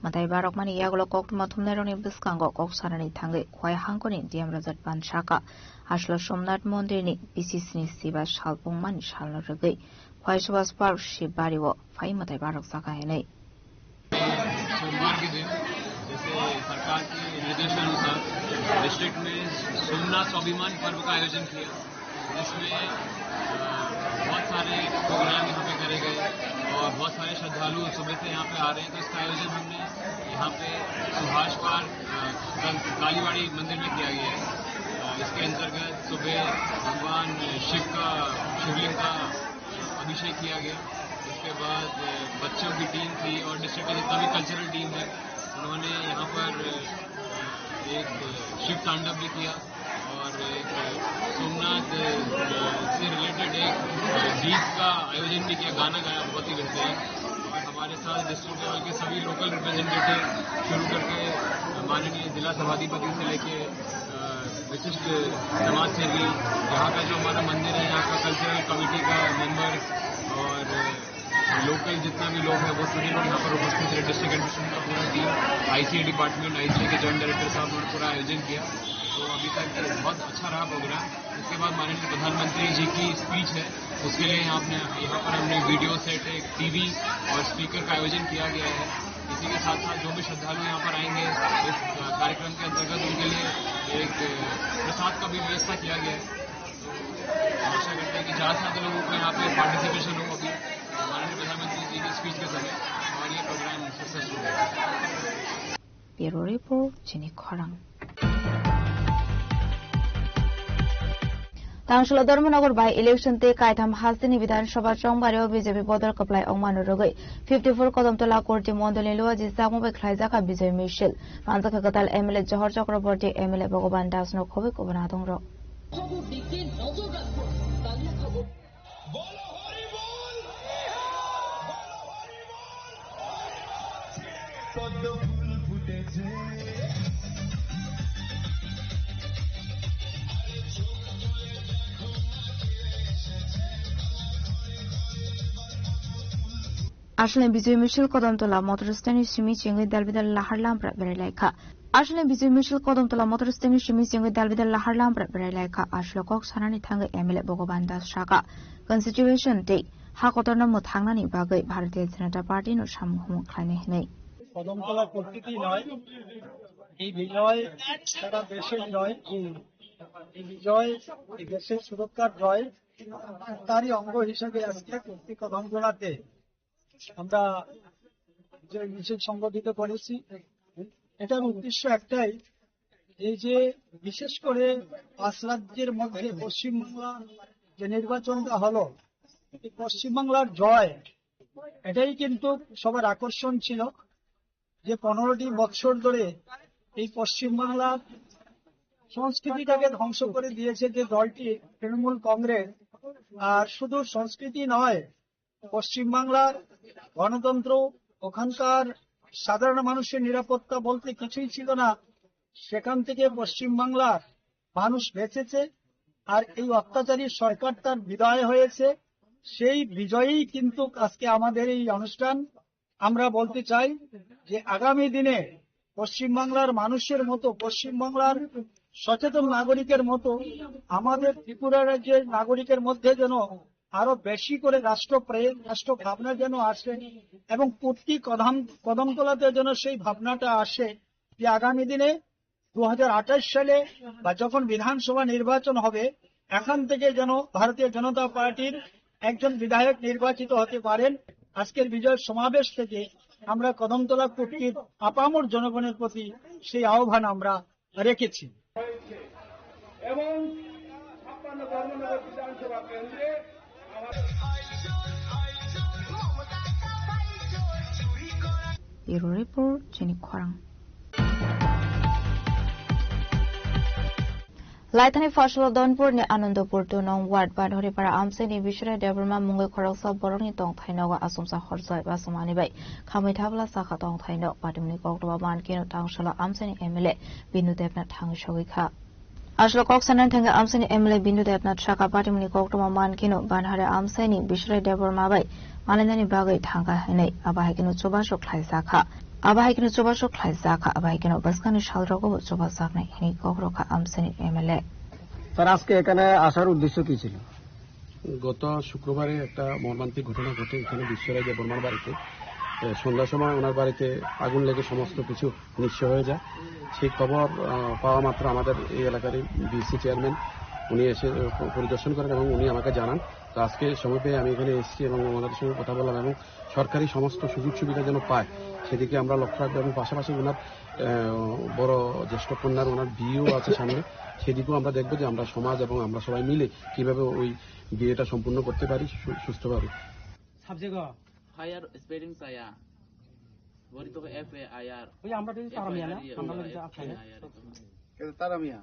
Motai Barok Mani Yagulo Koktuma Tumneroni Biskango Koksarani Tangi Khoya Hankor in Diam Razatpan Shaka Ashlo Somnath Mondirini BCCni Siba Shalpung Mani Shalnorigi Why Subhas Park Shibariwo, Faimatai Barak Saka Henei. सोमवार के दिन जैसे सरकार के निर्देशानुसार district में सोमनाथ स्वाभिमान पर्व का आयोजन किया, जिसमें बहुत सारे प्रोग्राम यहाँ पे करे गए और बहुत सारे श्रद्धालु सुबह से यहाँ पे आ रहे हैं। तो इसका आयोजन हमने यहाँ पे सुभाष पार्क कालीवाड़ी मंदिर में किया गया है। इसके अंतर्गत सुबह भगवान शिवलिंग का अभिषेक किया गया। उसके बाद बच्चों की टीम थी और डिस्ट्रिक्ट की जितना भी कल्चरल टीम है उन्होंने यहाँ पर एक शिव तांडव भी किया और एक सोमनाथ से रिलेटेड एक गीत का आयोजन भी किया, गाना गाया बहुत ही बेहतरीन। और हमारे साथ डिस्ट्रिक्ट लेवल के सभी लोकल रिप्रेजेंटेटिव शुरू करके माननीय जिला सभाधिपति से लेके विशिष्ट समाज सेवी, यहाँ का जो हमारा मंदिर है यहाँ का कल्चरल कमेटी का मेंबर्स और लोकल जितना भी लोग हैं वो सभी लोग यहाँ पर उपस्थित रहे। डिस्ट्रिक्ट एडमिनिस्ट्रेशन का पूरा टीम, आईसीए डिपार्टमेंट, आईसीए के जॉइंट डायरेक्टर साहब ने पूरा आयोजन किया। तो अभी तक बहुत अच्छा रहा प्रोग्राम। इसके बाद माननीय प्रधानमंत्री जी की स्पीच है, उसके लिए यहाँ पर हमने वीडियो सेट, एक टीवी और स्पीकर का आयोजन किया गया है। इसी के साथ साथ जो भी श्रद्धालु यहाँ पर आएंगे इस कार्यक्रम के अंतर्गत उनके लिए एक प्रसाद का भी व्यवस्था किया गया है। आशा करते हैं कि ज़्यादा से ज़्यादा लोगों को यहाँ पे पार्टिसिपेशन हो अभी माननीय प्रधानमंत्री जी की स्पीच के समय और ये प्रोग्राम सक्सेसफुल है। Bureau Report, Jenny Korang. Tangshula Dharmanagar by election te Kaitam Hasini Vidhan Sabha Chongbario BJP Bodar Kaplai Omanu Rogai 54 Kodam Tola Korti Mondolin Luaji Samu Klaizaka Vijay Michel Manzaka Katal MLA Johor Chakraborty MLA Bhogoban Das no Kovik Obanatong Ro. Ashland Vijay Michel Kodam Tola Motoristani Shimi Chingi Dalvidal Laharlam Berelaika. Ashland Vijay Michel Kodam Tola Motoristani Shimi Chingi Dalvidal Laharlam Berelaika. Ashlokok Sanani Tanga Emile Bogobandas Shaka. Constitution Day. Hakotona Mutangani Bagai Bharatiya Janata Party no Shamuhum Klanehne. Kadamtala প্রকৃতি নয়, এই বিজয় সারা দেশের জয়, এই বিজয় এই দেশের সুরক্ষার জয়, তারই অঙ্গ হিসেবে আজকে প্রতি কদমতলাতে আমরা বিজয় মিছিল সংগঠিত করেছি। এটার উদ্দেশ্য একটাই, এই যে বিশেষ করে 5 রাজ্যের মধ্যে পশ্চিমবাংলা যে নির্বাচনটা হলো, এই পশ্চিমবাংলার জয় এটাই কিন্তু সবার আকর্ষণ ছিল। যে 15টি বছর ধরে এই পশ্চিমবাংলার সংস্কৃতিটাকে ধ্বংস করে দিয়েছে যে দলটি তৃণমূল কংগ্রেস, আর শুধু সংস্কৃতি নয়, পশ্চিমবাংলার গণতন্ত্র, ওখানকার সাধারণ মানুষের নিরাপত্তা বলতে কিছুই ছিল না। সেখান থেকে পশ্চিমবাংলার মানুষ বেঁচেছে, আর এই অত্যাচারী সরকার তার বিদায় হয়েছে। সেই বিজয়ই কিন্তু আজকে আমাদের এই অনুষ্ঠান। আমরা বলতে চাই যে আগামী দিনে পশ্চিমবাংলার মানুষের মতো, পশ্চিমবাংলার সচেতন নাগরিকের মতো আমাদের ত্রিপুরা রাজ্যের নাগরিকের মধ্যে যেন আরো বেশি করে রাষ্ট্রপ্রেম, রাষ্ট্র ভাবনা যেন আসে এবং প্রতি কদমতলাতে যেন সেই ভাবনাটা আসে যে আগামী দিনে 2028 সালে বা যখন বিধানসভা নির্বাচন হবে, এখান থেকে যেন ভারতীয় জনতা পার্টির একজন বিধায়ক নির্বাচিত হতে পারেন। আজকের বিজয় সমাবেশ থেকে আমরা কদমতলা কুটির আপামর জনগণের প্রতি সেই আহ্বান আমরা রেখেছি। এবং 56 ধর্মনগর বিধানসভা কেন্দ্রে Bureau Report, Jenny Korang. Laitani Fashal Donpur ni Anandapur to non ward bad Horipara Amseni Vishra Deverma Mungo Koroksa Boroni Tong Taino Asumsa Horsoi Basamani Bay Kamitabla Saka Tong Taino Badumni Gokwa Mankino Tangshala Amseni Emile Binu Debna Tang Shawika Ashlo Koksanan Tanga Amseni Emile Binu Debna Chaka Badumni Gokwa Mankino Banhare Amseni Vishra Deverma Bay Malinani Bagai Tanga Hene Abahikino Chobasho Klaisaka Abahikino Chobasho Klaisaka Abahikino Baskani Shalrogo Chobasakne Hini Gokroka Amseni Emile sir আজকে এখানে আসার উদ্দেশ্য কি ছিল? গত শুক্রবারে একটা মর্মান্তিক ঘটনা ঘটে এখানে বিশ্বরাজ বর্মার বাড়িতে। সন্ধ্যার সময় ওনার বাড়িতে আগুন লেগে সমস্ত কিছু নিঃস্ব হয়ে যায়। সেই খবর পাওয়া মাত্র আমাদের এই এলাকারই বিসি চেয়ারম্যান উনি এসে পরিদর্শন করেন এবং উনি আমাকে জানান। তো আজকে সময় পেয়ে আমি এখানে এসেছি এবং ওনাদের সঙ্গে কথা বললাম এবং সরকারি সমস্ত সুযোগ সুবিধা যেন পায় সেদিকে আমরা লক্ষ্য রাখবো এবং পাশাপাশি ওনার বড় জ্যেষ্ঠ কন্যার ওনার বিয়েও আছে সামনে, সেদিকেও আমরা দেখবো যে আমরা সমাজ এবং আমরা সবাই মিলে কিভাবে ওই বিয়েটা সম্পূর্ণ করতে পারি সুস্থভাবে। higher spelling saya bori to FAIR ওই আমরা তো তারামিয়া না আমরা লাগি আছে এটা তারামিয়া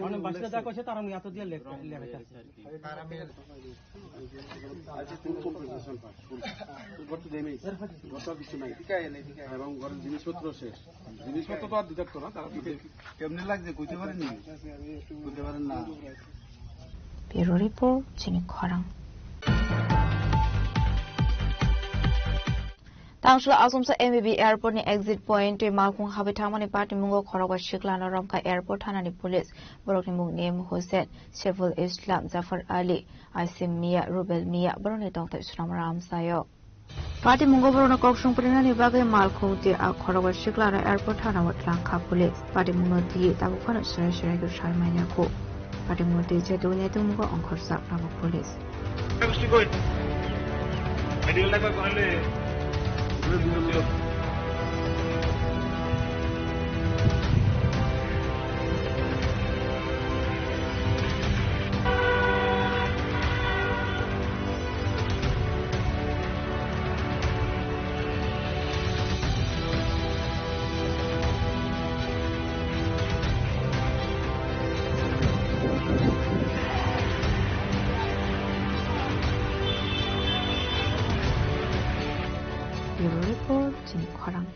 মানে বাসা যা কইছে তারামিয়া তো দিয়ে লেখা আছে তারামিয়া আজ ফুল কম্পিটিশন পাস গত দেমে গত কিছু নাই এবং ঘরের জিনিসপত্র শেষ। জিনিসপত্র তো আর দিতে পারতো না, তারা কেমনে লাগছে কইতে পারেন না। ব্যুরো রিপোর্ট চিনি খরাং। Tangshla Asomsa MBB Airport ni exit point Malkung Habithamani Party Mungo Khorogwa Shiklana Ramka Airport Hanani Police Borokni Mung Name Hussein Sheful Islam Zafar Ali Asim Mia Rubel Mia Boroni Dr. Islam Ram Sayo Party Mungo Borona Kokshung Prinani Bagay Malkung di Khorogwa Shiklana Airport Hanawat Lanka Police Party Mungo di Tabukana Shire Shire Sharmanya Ko Party Mungo di Jedunya Mungo Onkorsa Rama Police Bureau Report Jini Khorang.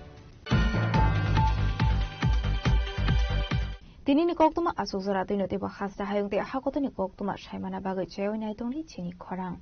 Tinini koktuma asuzara tinoti ba khasta hayung te hakotoni koktuma shaimana bagai cheo nai tongli Jini Khorang.